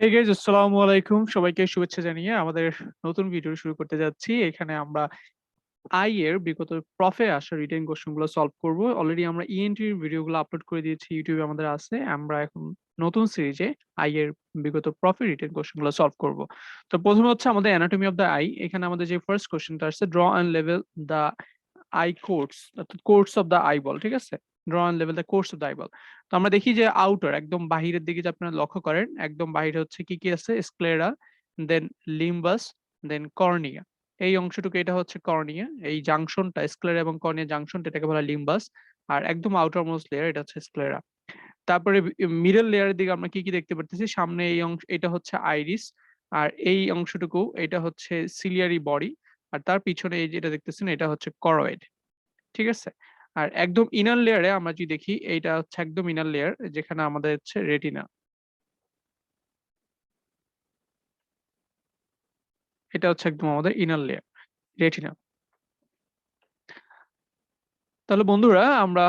Hey guys, আসসালামু আলাইকুম। সবাইকে শুভেচ্ছা জানিয়ে আমাদের নতুন ভিডিও শুরু করতে যাচ্ছি। এখানে আমরা আই এর বিগত প্রফে আসা রিটেন কোশ্চেন গুলো সলভ করব। অলরেডি আমরা ইএনটি এর ভিডিওগুলো আপলোড করে দিয়েছি, ইউটিউবে আমাদের আছে। আমরা এখন নতুন সিরিজে আই এর বিগত প্রফে রিটেন কোশ্চেন গুলো সলভ করব। তো প্রথমে হচ্ছে আমাদের অ্যানাটমি অফ দ্য আই। এখানে আমাদের যে ফার্স্ট কোশ্চেনটা আসছে, ড্র অ্যান্ড লেভেল দ্য আই কোর্স, অর্থাৎ কোর্স অফ দ্য আইবল। ঠিক আছে, ড্র অ্যান্ড লেভেল the course of the eyeball. তো আমরা দেখি যে আউটার একদম বাহিরের দিকে, যে আপনারা লক্ষ্য করেন একদম বাহিরে হচ্ছে কি কি আছে, স্ক্লেরা, দেন লিম্বাস, দেন কর্নিয়া। এই অংশটুকু এটা হচ্ছে কর্নিয়া, এই জাংশনটা স্ক্লেরা এবং কর্নিয়া জাংশনটা এটাকে বলা লিম্বাস। আর একদম আউটার মোস্ট লেয়ার এটা হচ্ছে স্ক্লেরা। তারপরে মিডল লেয়ারের দিকে আমরা কি কি দেখতে পারতেছি, সামনে এই অংশ এটা হচ্ছে আইরিস, আর এই অংশটুকু এটা হচ্ছে সিলিয়ারি বডি, আর তার পিছনে এই যেটা দেখতেছেন এটা হচ্ছে করয়েড। ঠিক আছে। আর একদম ইনার লেয়ারে আমরা যদি দেখি, এইটা হচ্ছে একদম ইনার লেয়ার, যেখানে আমাদের হচ্ছে রেটিনা। এটা হচ্ছে একদম আমাদের ইনার লেয়ার, রেটিনা। তাহলে বন্ধুরা আমরা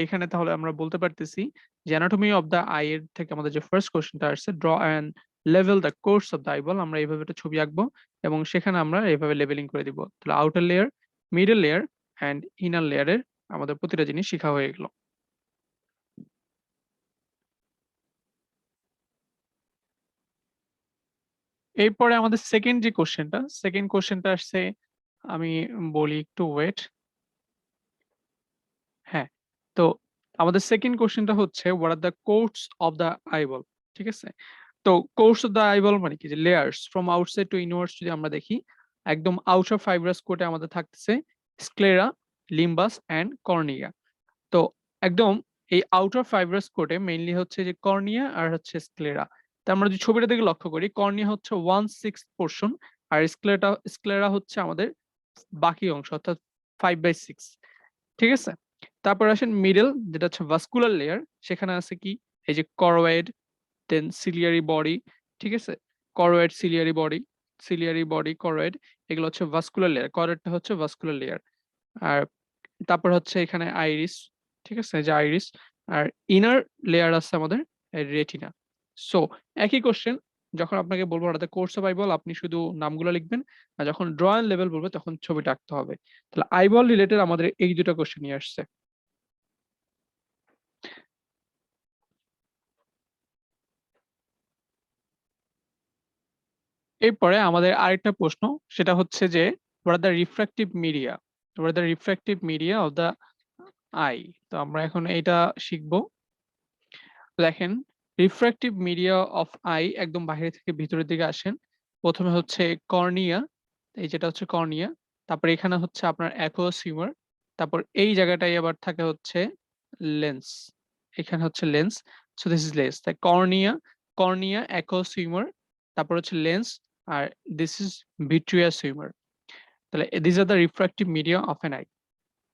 এখানে তাহলে আমরা বলতে পারতেছি যে অ্যানাটমি অফ দ্য আই এর থেকে আমাদের যে ফার্স্ট কোশ্চেনটা আসছে, ড্র অ্যান্ড লেভেল the course of the eyeball, আমরা এইভাবে একটা ছবি আঁকবো এবং সেখানে আমরা এইভাবে লেভেলিং করে দিব। তাহলে outer layer, middle layer and inner লেয়ারের আমাদের প্রতিটা জিনিস শেখা হয়ে গেল। এরপরে আমাদের সেকেন্ড কোশ্চেনটা আসছে, আমি বলি একটু ওয়েট। হ্যাঁ, তো আমাদের সেকেন্ড কোশ্চেনটা হচ্ছে, what are the course of the eyeball. ঠিক আছে। তো কোর্স অফ দ্য আইবল মানে কি, যে লেয়ার্স ফ্রম আউটসাইড টু ইনওয়ার্ডস যদি আমরা দেখি, একদম আউটার ফাইব্রাস কোটে আমাদের থাকতেছে স্ক্লেরা, লিম্বাস এন্ড কর্নিয়া। তো একদম এই আউটার ফাইব্রাস কোটে মেইনলি হচ্ছে যে কর্নিয়া আর হচ্ছে স্ক্লেরা। তো আমরা যদি ছবিটা দিকে লক্ষ্য করি, কর্নিয়া হচ্ছে 1/6 পোর্শন, আর স্ক্লেরা হচ্ছে আমাদের বাকি অংশ, অর্থাৎ 5/6। ঠিক আছে। তারপর আসেন মিডল, যেটা হচ্ছে ভাস্কুলার লেয়ার। সেখানে আছে কি, এই যে করোয়েড, দেন সিলিয়ারি বডি। ঠিক আছে, করোয়েড, সিলিয়ারি বডি, করোয়েড, এগুলো হচ্ছে ভাস্কুলার লেয়ার। করোয়েডটা হচ্ছে ভাস্কুলার লেয়ার। আর তারপর হচ্ছে এখানে আইরিস। ঠিক আছে, এই যে আইরিস। আর ইনার লেয়ার আছে আমাদের রেটিনা। সো একই কোশ্চেন, যখন আপনাকে বলবো ওটাতে কোর্স অফ আইবল, আপনি শুধু নামগুলো লিখবেন, আর যখন ড্র অ্যান্ড লেভেল বলবো তখন ছবিটা আঁকতে হবে। তাহলে আইবল রিলেটেড আমাদের এই দুটো কোশ্চেন নিয়ে আসছে। এরপরে আমাদের আরেকটা প্রশ্ন, সেটা হচ্ছে যে what are the refractive media, of the I. তো আমরা এখন এটা শিখবো। দেখেন, রিফ্র্যাক্টিভ মিডিয়া অফ আই একদম বাইরে থেকে ভিতরের দিকে আসেন। প্রথমে হচ্ছে কর্নিয়া, এই যেটা হচ্ছে কর্নিয়া। তারপর এখানে হচ্ছে আপনার অ্যাকুয়াস হিউমার। তারপর এই জায়গাটাই আবার থাকে হচ্ছে লেন্স। এখানে হচ্ছে lens. So this is lens. তাই কর্নিয়া, অ্যাকুয়াস হিউমার, তারপর হচ্ছে লেন্স, আর দিস ইজ ভিট্রিয়াস হিউমার। তাহলে this are the refractive media of an eye.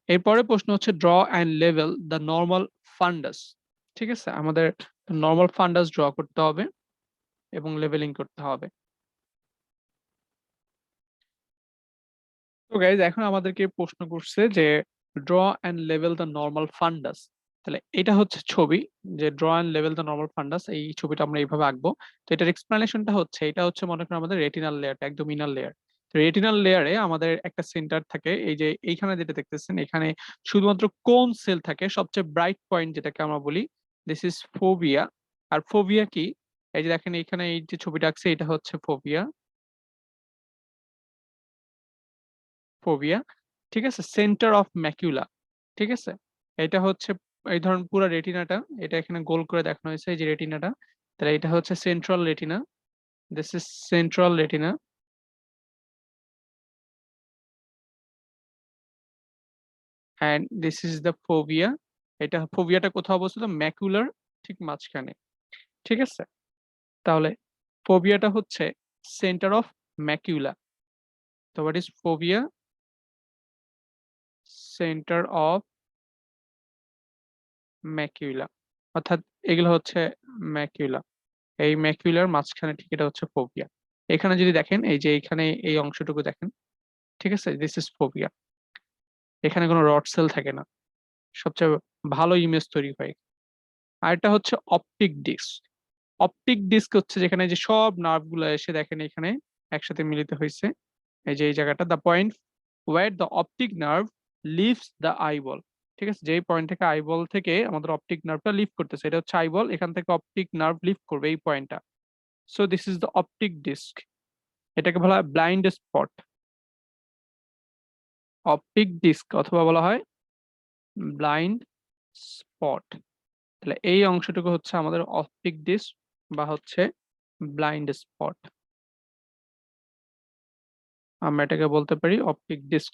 এরপরে প্রশ্ন হচ্ছে, ড্র অ্যান্ড লেভেল দ্য নর্মাল ফান্ডাস। ঠিক আছে, আমাদের নর্মাল ফান্ডাস ড্র করতে হবে এবং লেভেলিং করতে হবে। তো গাইজ, এখন আমাদেরকে প্রশ্ন করছে যে ড্র অ্যান্ড লেভেল দ্য নর্মাল ফান্ডাস। তাহলে এটা হচ্ছে ছবি, যে ড্র অ্যান্ড লেভেল দ্য নর্মাল ফান্ডাস, এই ছবিটা আমরা এইভাবে আঁকবো। তো এটার এক্সপ্লেনেশনটা হচ্ছে, এটা হচ্ছে মনে করেন আমাদের রেটিনাল লেয়ারটা, একদম ইনার লেয়ার। রেটিনাল লেয়ারে আমাদের একটা সেন্টার থাকে, এই যে এইখানে যেটা দেখতেছেন, এখানে শুধুমাত্র কোন সেল থাকে, সবচেয়ে ব্রাইট পয়েন্ট যেটাকে আমরা বলি, দিস ইজ ফোভিয়া। আর ফোভিয়া কি, এই যে দেখেন এখানে এই যে ছবিটা আঁকছে, এটা হচ্ছে ফোভিয়া। ফোভিয়া। ঠিক আছে, সেন্টার অফ ম্যাকুলা। ঠিক আছে, এটা হচ্ছে, এই ধরুন পুরো রেটিনাটা, এটা এখানে গোল করে দেখানো হয়েছে, এই যে রেটিনাটা। তাহলে এটা হচ্ছে central retina, this is central retina. And this is the fovea. এটা ফোভিয়াটা কোথাও অবস্থিত, ম্যাকুলার ঠিক মাঝখানে। ঠিক আছে, তাহলে ফোভিয়াটা হচ্ছে সেন্টার অফ ম্যাকুলা। তো what is fovea? Centre of macula, অর্থাৎ এগুলো হচ্ছে ম্যাকুলা। এই ম্যাকুলার মাঝখানে ঠিক এটা হচ্ছে ফোবিয়া। এখানে যদি দেখেন, এই যে এখানে এই অংশটুকু দেখেন, ঠিক আছে, দিস ইজ ফোবিয়া। এখানে কোনো রড সেল থাকে না, সবচেয়ে ভালো ইমেজ তৈরি হয়। আর এটা হচ্ছে অপটিক ডিস্ক। অপটিক ডিস্ক হচ্ছে যেখানে যে সব নার্ভ গুলো এসে দেখেন এখানে একসাথে মিলিত হয়েছে, এই যে এই জায়গাটা, the point where the optic nerve leaves the eyeball. ঠিক আছে, যেই পয়েন্ট থেকে আইবল থেকে আমাদের অপটিক নার্ভটা লিভ করতেছে, এটা হচ্ছে আইবল, এখান থেকে অপটিক নার্ভ লিভ করবে এই পয়েন্টটা। So this is the optic disc, এটাকে বলা হয় ব্লাইন্ড স্পট। অপটিক ডিস্ক অথবা বলা হয় ব্লাইন্ড স্পট। তাহলে এই অংশটুকু হচ্ছে আমাদের অপটিক ডিস্ক বা হচ্ছে ব্লাইন্ড স্পট, আমরা এটাকে বলতে পারি অপটিক ডিস্ক।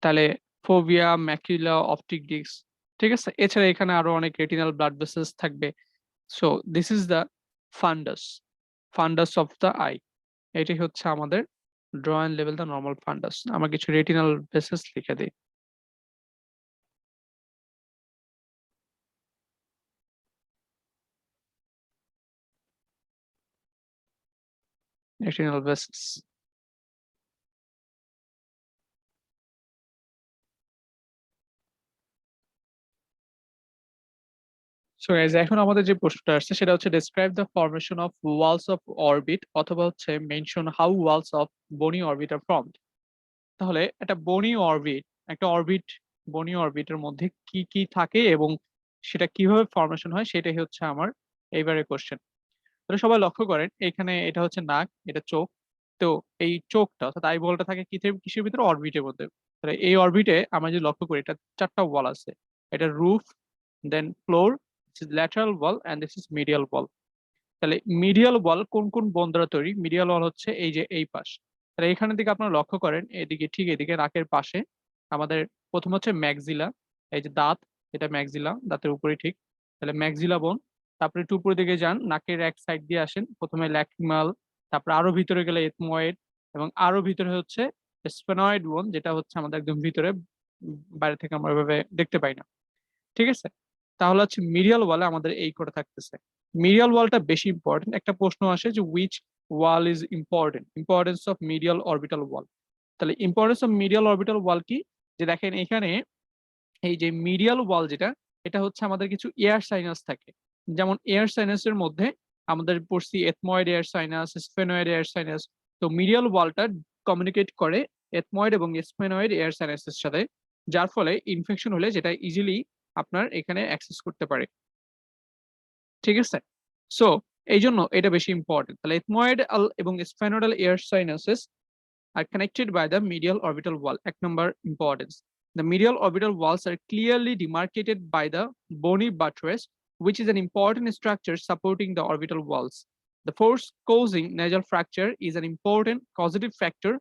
তাহলে ফোভিয়া, ম্যাকুলা, অপটিক ডিস্ক, ঠিক আছে। এছাড়া এখানে আরো অনেক রেটিনাল ব্লাড ভেসেলস থাকবে। So this is the ফান্ডাস, ফান্ডাস of the I. এটি হচ্ছে আমাদের ড্রয়িং লেভেল দ্য নর্মাল ফান্ডাস। আমরা কিছু রেটিনাল ভেসেলস লিখে দিই। Retinal vessels. সো গাইস, এখন আমাদের যে প্রশ্নটা আসছে সেটা হচ্ছে describe the formation of walls of orbit, অথবা হচ্ছে মেনশন হাউ ওয়ালস অফ বনি অরবিট আর ফর্মড। তাহলে একটা বনি অরবিট, একটা অরবিট, বনি অরবিটের মধ্যে কি কি থাকে এবং সেটা কিভাবে ফরমেশন হয়, সেটাই হচ্ছে আমার এইবারে কোশ্চেন। তাহলে সবাই লক্ষ্য করেন, এখানে এটা হচ্ছে নাক, এটা চোখ। তো এই চোখটা অর্থাৎ আইবলটা থাকে কিসের ভিতরে? অরবিটের মধ্যে। তাহলে এই অরবিটে আমরা যদি লক্ষ্য করি, এটা চারটা ওয়াল আছে। এটা roof, then floor, lateral wall and this is medial wall. তাহলে মিডিয়াল ওয়াল কোন কোন বোন দ্বারা তৈরি? মিডিয়াল ওয়াল হচ্ছে এই যে এই পাশ। তাহলে এখানের দিকে আপনারা লক্ষ্য করেন, এদিকে ঠিক এদিকে নাকের পাশে আমাদের প্রথম হচ্ছে ম্যাক্সিলা, এই যে দাঁত, এটা ম্যাক্সিলা, দাঁতের উপরে ঠিক। তাহলে ম্যাক্সিলা বোন। তারপরে একটু উপরের দিকে যান, নাকের এক সাইড দিয়ে আসেন, প্রথমে ল্যাক্রিমাল, তারপরে আরো ভিতরে গেলে এথময়েড, এবং আরো ভিতরে হচ্ছে স্পেনয়েড বোন, যেটা হচ্ছে আমাদের একদম ভিতরে, বাইরে থেকে আমরা ওইভাবে দেখতে পাই না। ঠিক আছে, তাহলে হচ্ছে মিডিয়াল ওয়ালে আমাদের এই করে থাকতেছে। মিডিয়াল ওয়ালটা বেশি ইম্পর্টেন্ট। একটা প্রশ্ন আসে যে which wall is important, importance of medial orbital wall. তাহলে importance of medial orbital wall কি? যে দেখেন এখানে এই যে মিডিয়াল ওয়াল যেটা, এটা হচ্ছে আমাদের কিছু এয়ার সাইনাস থাকে। যেমন এয়ার সাইনাসের মধ্যে আমাদের পড়ছি ethmoid air sinus, sphenoid air sinus. তো মিডিয়াল ওয়ালটা কমিউনিকেট করে এথময়েড এবং স্ফেনয়েড এয়ার সাইনাসের সাথে, যার ফলে ইনফেকশন হলে যেটা ইজিলি আপনার এখানে অ্যাক্সেস করতে পারে। ঠিক আছে, সো এই জন্য এটা বেশি ইম্পর্টেন্ট। তাহলে এথময়েড এবং স্ফেনোডাল air সাইনাসেস are connected by the medial orbital wall. Ek number importance. The medial orbital walls are clearly demarcated by the bony buttress, which is an important structure supporting the orbital walls. The force causing nasal fracture is an important causative factor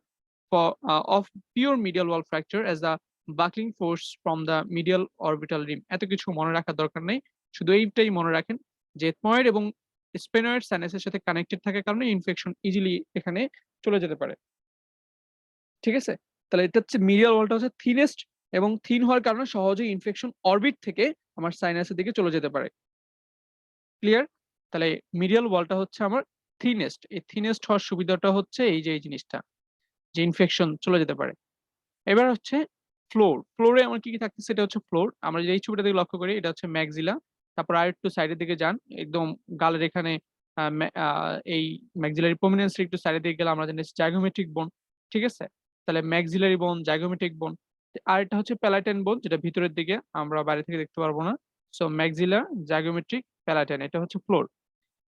of pure medial wall fracture, as the buckling force from the medial orbital rim. এত কিছু মনে রাখার দরকার নেই, শুধু এইটাই মনে রাখেন যে এথময়েড এবং স্পেনয়েড সাইনাসের সাথে কানেক্টেড থাকার কারণে ইনফেকশন ইজিলি এখানে চলে যেতে পারে। ঠিক আছে, তাহলে এটা হচ্ছে মিডিয়াল ওয়ালটা হচ্ছে থিনেস্ট, এবং থিন হওয়ার কারণে সহজেই ইনফেকশন অরবিট থেকে আমার সাইনাসের দিকে চলে যেতে পারে। ক্লিয়ার? তাহলে মিডিয়াল ওয়ালটা হচ্ছে আমার থিনেস্ট। এই থিনেস্ট হওয়ার সুবিধাটা হচ্ছে এই যে এই জিনিসটা, যে ইনফেকশন চলে যেতে পারে। এবার হচ্ছে ফ্লোর। ফ্লোরে আমার কি কি থাকতেছে? এটা হচ্ছে ফ্লোর। আমরা যে এই ছবিটা দিকে লক্ষ্য করি, এটা হচ্ছে ম্যাক্সিলা। তারপর আরেকটু সাইডের দিকে যান, একদম গালের এখানে এই ম্যাক্সিলারি প্রমিনেন্স একটু সাইডের দিকে গেলে আমরা জানি জাইগোমেট্রিক বোন। ঠিক আছে, তাহলে ম্যাক্সিলারি বোন, জাইগোমেট্রিক বোন। আর এটা হচ্ছে প্যালাটাইন বোন, যেটা ভিতরের দিকে আমরা বাইরে থেকে দেখতে পারবো না। সো ম্যাক্সিলা, জাইগোমেট্রিক, প্যালাটাইন, এটা হচ্ছে ফ্লোর।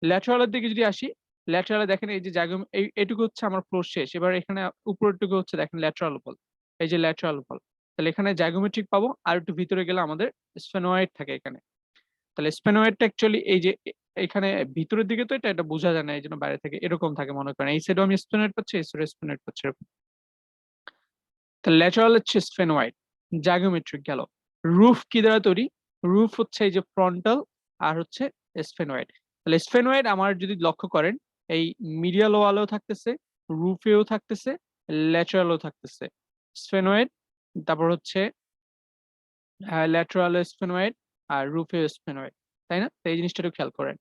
ল্যাটেরালের দিকে যদি আসি, ল্যাটেরালে দেখেন এই যে এইটুকু হচ্ছে আমার ফ্লোর শেষ। এবার এখানে উপরেরটুকু হচ্ছে দেখেন ল্যাটেরাল বল, এই যে ল্যাটেরাল বল। তাহলে এখানে জাইগোমেট্রিক পাবো, আর একটু ভিতরে গেলে আমাদের স্ফেনোয়েড থাকে এখানে। তাহলে স্ফেনোয়েডটা অ্যাকচুয়ালি এই যে এখানে ভিতরের দিকে, তো এটা বোঝা যায় না, এই জন্য বাইরে থেকে এরকম থাকে মনে করেন। এই সাইডেও আমি স্ফেনোয়েড পাচ্ছি, এই সাইডে স্ফেনোয়েড পাচ্ছি এরকম। তাহলে ল্যাটেরাল হচ্ছে স্ফেনোয়েড, জাইগোমেট্রিক গেল। রুফ কি দ্বারা তৈরি? রুফ হচ্ছে এই যে ফ্রন্টাল, আর হচ্ছে স্ফেনোয়েড। তাহলে স্ফেনোয়েড আমার যদি লক্ষ্য করেন, এই মিডিয়াল ওয়ালেও থাকতেছে, রুফেও থাকতেছে, ল্যাটেরালও থাকতেছে স্ফেনোয়েড। তারপর হচ্ছে ল্যাটেরাল স্ফেনোয়েড আর রুফে স্ফেনোয়েড, তাই না? তো এই জিনিসটা একটু খেয়াল করেন।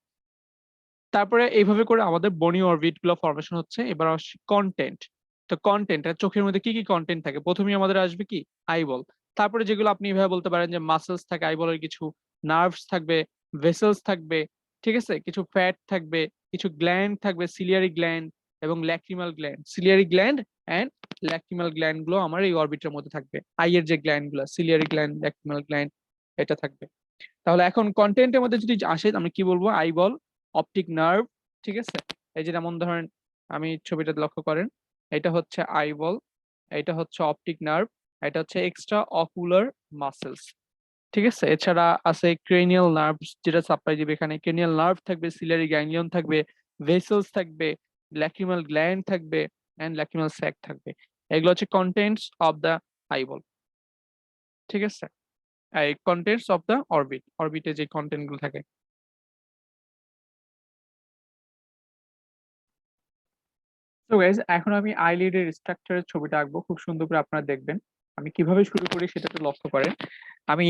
তারপরে এইভাবে করে আমাদের বনি অরবিট গুলো ফরমেশন হচ্ছে। এবার আসছে কন্টেন্ট। তো কন্টেন্ট, চোখের মধ্যে কি কি কন্টেন্ট থাকে? প্রথমেই আমাদের আসবে কি? আইবল। তারপরে যেগুলো আপনি এভাবে বলতে পারেন যে মাসেলস থাকে আইবলের কিছু, নার্ভস থাকবে, ভেসেলস থাকবে, ঠিক আছে, কিছু ফ্যাট থাকবে, কিছু গ্ল্যান্ড থাকবে, সিলিয়ারি গ্ল্যান্ড এবং lacrimal gland. Ciliary gland and lacrimal gland গুলো আমার এই অরবিটের মধ্যে থাকবে। আই এর যে গ্ল্যান্ড গুলো, সিলিয়ারি গ্ল্যান্ড, ল্যাক্রিমাল গ্ল্যান্ড, এটা থাকবে। তাহলে এখন কন্টেন্টের মধ্যে যদি আসে আমি কি বলবো, আইবল, অপটিক নার্ভ, ঠিক আছে। এই যে যেমন ধরেন আমি ছবিটা লক্ষ্য করেন, এটা হচ্ছে আইবল, এটা হচ্ছে অপটিক নার্ভ, এটা হচ্ছে এক্সট্রা অকুলার মাসেলস, ঠিক আছে। এছাড়া আছে ক্রেনিয়াল নার্ভ, যেটা সাপ্লাই দিবে, এখানে ক্রেনিয়াল নার্ভ থাকবে, সিলিয়ারি গ্যাংলিয়ন থাকবে, ভেসেলস থাকবে, ল্যাক্রিমাল গ্ল্যান্ড থাকবে এন্ড ল্যাক্রিমাল স্যাক থাকবে। এগুলো হচ্ছে কন্টেন্টস অফ দা আইবল, ঠিক আছে। এই কন্টেন্টস অফ দা অরবিট, অরবিটে যে কন্টেন্ট গুলো থাকে। তো গাইজ এখন আমি আইলিডের স্ট্রাকচারের ছবিটা আঁকবো, খুব সুন্দর করে আপনারা দেখবেন। আমি কিভাবে শুরু করি সেটা একটু লক্ষ্য করেন। আমি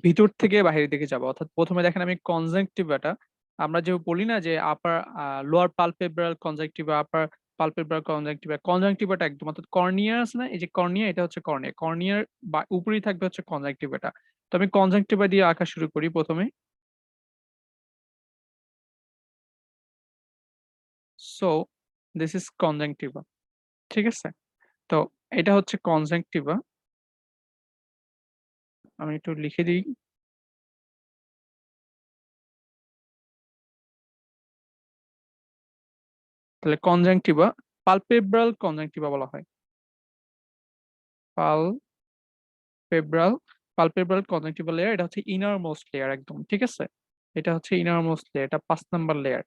ভিতর থেকে বাইরের দিকে যাব, অর্থাৎ প্রথমে দেখেন আমি কনজাংটিভাটা, আমরা যে বলি না যে আপার লোয়ার পালপেব্রাল কনজাংটিভা, আপার পালপেব্রাল কনজাংটিভা, কনজাংটিভাটা একদম, অর্থাৎ কর্নিয়া আছে না, এই যে কর্নিয়া, এটা হচ্ছে কর্নিয়া, কর্নিয়ার বা উপরেই থাকবে হচ্ছে কনজাংটিভাটা। তো আমি কনজাংটিভা দিয়ে আঁকা শুরু করি প্রথমে। সো দিস ইজ কনজাংটিভা, ঠিক আছে। তো এটা হচ্ছে কনজাংটিভা, আমি একটু লিখে দিই। তাহলে কনজাংটিভা, পালপেব্রাল কনজাংটিভা বলা হয়, পালপেব্রাল, পালপেব্রাল কনজাংটিভা লেয়ার, এটা হচ্ছে ইনার মোস্ট লেয়ার একদম, ঠিক আছে। এটা হচ্ছে ইনার মোস্ট লেয়ার, এটা 5 নাম্বার লেয়ার।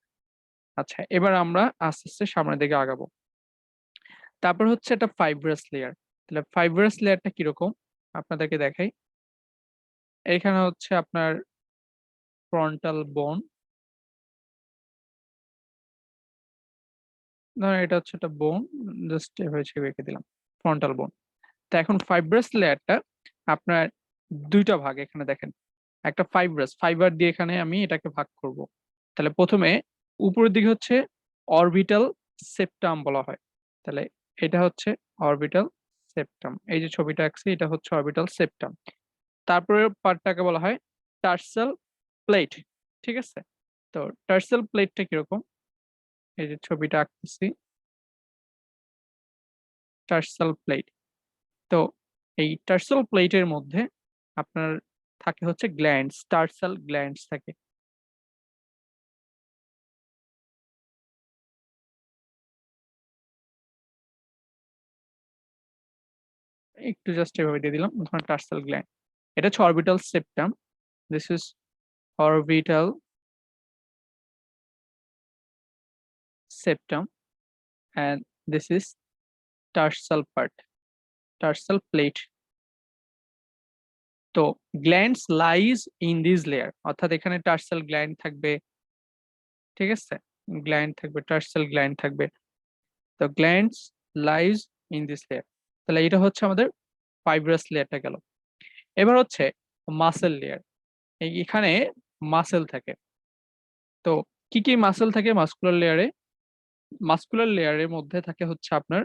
আচ্ছা, এবার আমরা আস্তে আস্তে সামনের দিকে আগাবো। তারপর হচ্ছে এটা ফাইব্রাস লেয়ার। তাহলে ফাইব্রাস লেয়ারটা কিরকম আপনাদেরকে দেখাই। এখানে হচ্ছে আপনার ফ্রন্টাল বোন, ধরেন এটা হচ্ছে একটা বোন, জাস্ট এভাবে ছবি এঁকে দিলাম, ফ্রন্টাল বোন। তো এখন ফাইব্রাস লেয়ারটা আপনার দুইটা ভাগ, এখানে দেখেন একটা ফাইব্রাস, ফাইবার দিয়ে এখানে আমি এটাকে ভাগ করব। তাহলে প্রথমে উপরের দিকে হচ্ছে অরবিটাল সেপ্টাম বলা হয়। তাহলে এটা হচ্ছে অরবিটাল সেপ্টাম, এই যে ছবিটা আঁকছি এটা হচ্ছে অরবিটাল সেপ্টাম। তারপরে পার্টটাকে বলা হয় টার্সাল প্লেট, ঠিক আছে। তো টার্সাল প্লেটটা কিরকম, এই যে ছবিটা আঁকতেছি, টার্সাল প্লেট। তো এই টার্সাল প্লেটের মধ্যে আপনার থাকে হচ্ছে গ্ল্যান্ডস, টার্সাল গ্ল্যান্ডস থাকে। একটু জাস্ট এভাবে দিয়ে দিলাম, ধরুন টার্সাল গ্ল্যান্ড। এটা হচ্ছে orbital septum, this is orbital septum and this is tarsal part, tarsal plate. তো glands lies in this layer, অর্থাৎ এখানে টার্সাল গ্ল্যান্ড থাকবে, ঠিক আছে, গ্ল্যান্ড থাকবে, টার্সাল গ্ল্যান্ড থাকবে। তো glands lies in this layer. তাহলে এটা হচ্ছে আমাদের ফাইব্রাস লেয়ারটা গেল। এবার হচ্ছে মাসেল লেয়ার, এখানে মাসেল থাকে। তো কি কি মাসেল থাকে মাসকুলার লেয়ারে, মাসকুলার লেয়ারের মধ্যে থাকে হচ্ছে আপনার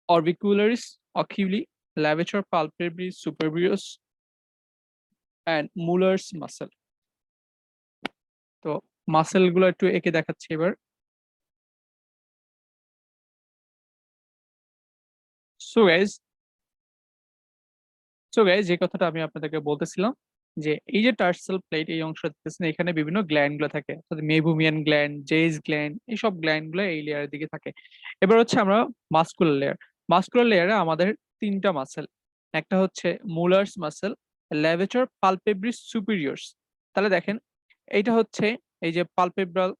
orbicularis oculi, levator palpebrae superbrious and Mueller's muscle। তো মাসেল গুলো একটু এঁকে দেখাচ্ছি এবার। সো গাইজ, যে কথাটা আমি আপনাদেরকে বলতেছিলাম, যে এই যে টার্সাল প্লেট এই অংশ দেখতেছেন, এখানে বিভিন্ন গ্ল্যান্ড গুলো থাকে, অর্থাৎ মেবুমিয়ান গ্ল্যান্ড, জেইস গ্ল্যান্ড, এইসব গ্ল্যান্ড গুলো এই লেয়ারের দিকে থাকে। এবার হচ্ছে আমরা মাসকুলার লেয়ার, মাসকুলার লেয়ারে আমাদের তিনটা মাসেল, একটা হচ্ছে মুলার্স মাসেল, লেভেটর পালপেব্রিস সুপিরিয়র্স। তাহলে দেখেন এইটা হচ্ছে এই যে পালপেব্রাল,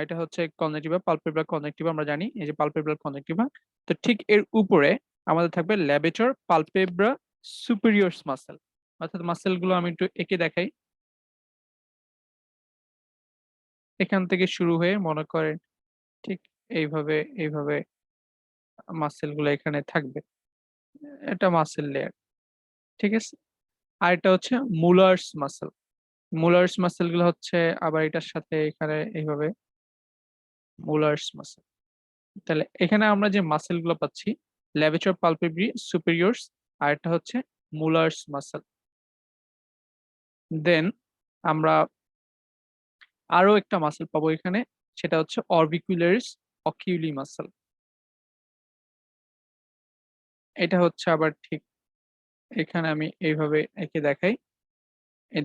এটা হচ্ছে কনজেক্টিভা, পালপেব্রাল কনজেক্টিভা আমরা জানি, এই যে পালপেব্রাল কনজেক্টিভা। তো ঠিক এর উপরে আমাদের থাকবে লেভেটর পালপেব্রা সুপিরিয়র্স মাসেল, অর্থাৎ মাসেল গুলো আমি একটু এঁকে দেখাই। এখান থেকে শুরু হয়ে মনে করেন ঠিক এইভাবে এইভাবে মাসেল গুলো এখানে থাকবে, এটা মাসেল লেয়ার, ঠিক আছে। আর এটা হচ্ছে মুলার্স মাসেল, মুলার্স মাসেল গুলো হচ্ছে আবার এটার সাথে এখানে এইভাবে মুলার্স মাসেল। তাহলে এখানে আমরা যে মাসেল গুলো পাচ্ছি, লেভেটর পালপেব্রি সুপিরিয়র্স, আর এটা হচ্ছে মুলার্স মাসেল। দেন আমরা আরো একটা মাসেল পাবো এখানে, সেটা হচ্ছে অরবিকুলারিস অকিউলি মাসেল। এটা হচ্ছে আবার ঠিক এখানে আমি এইভাবে একে দেখাই,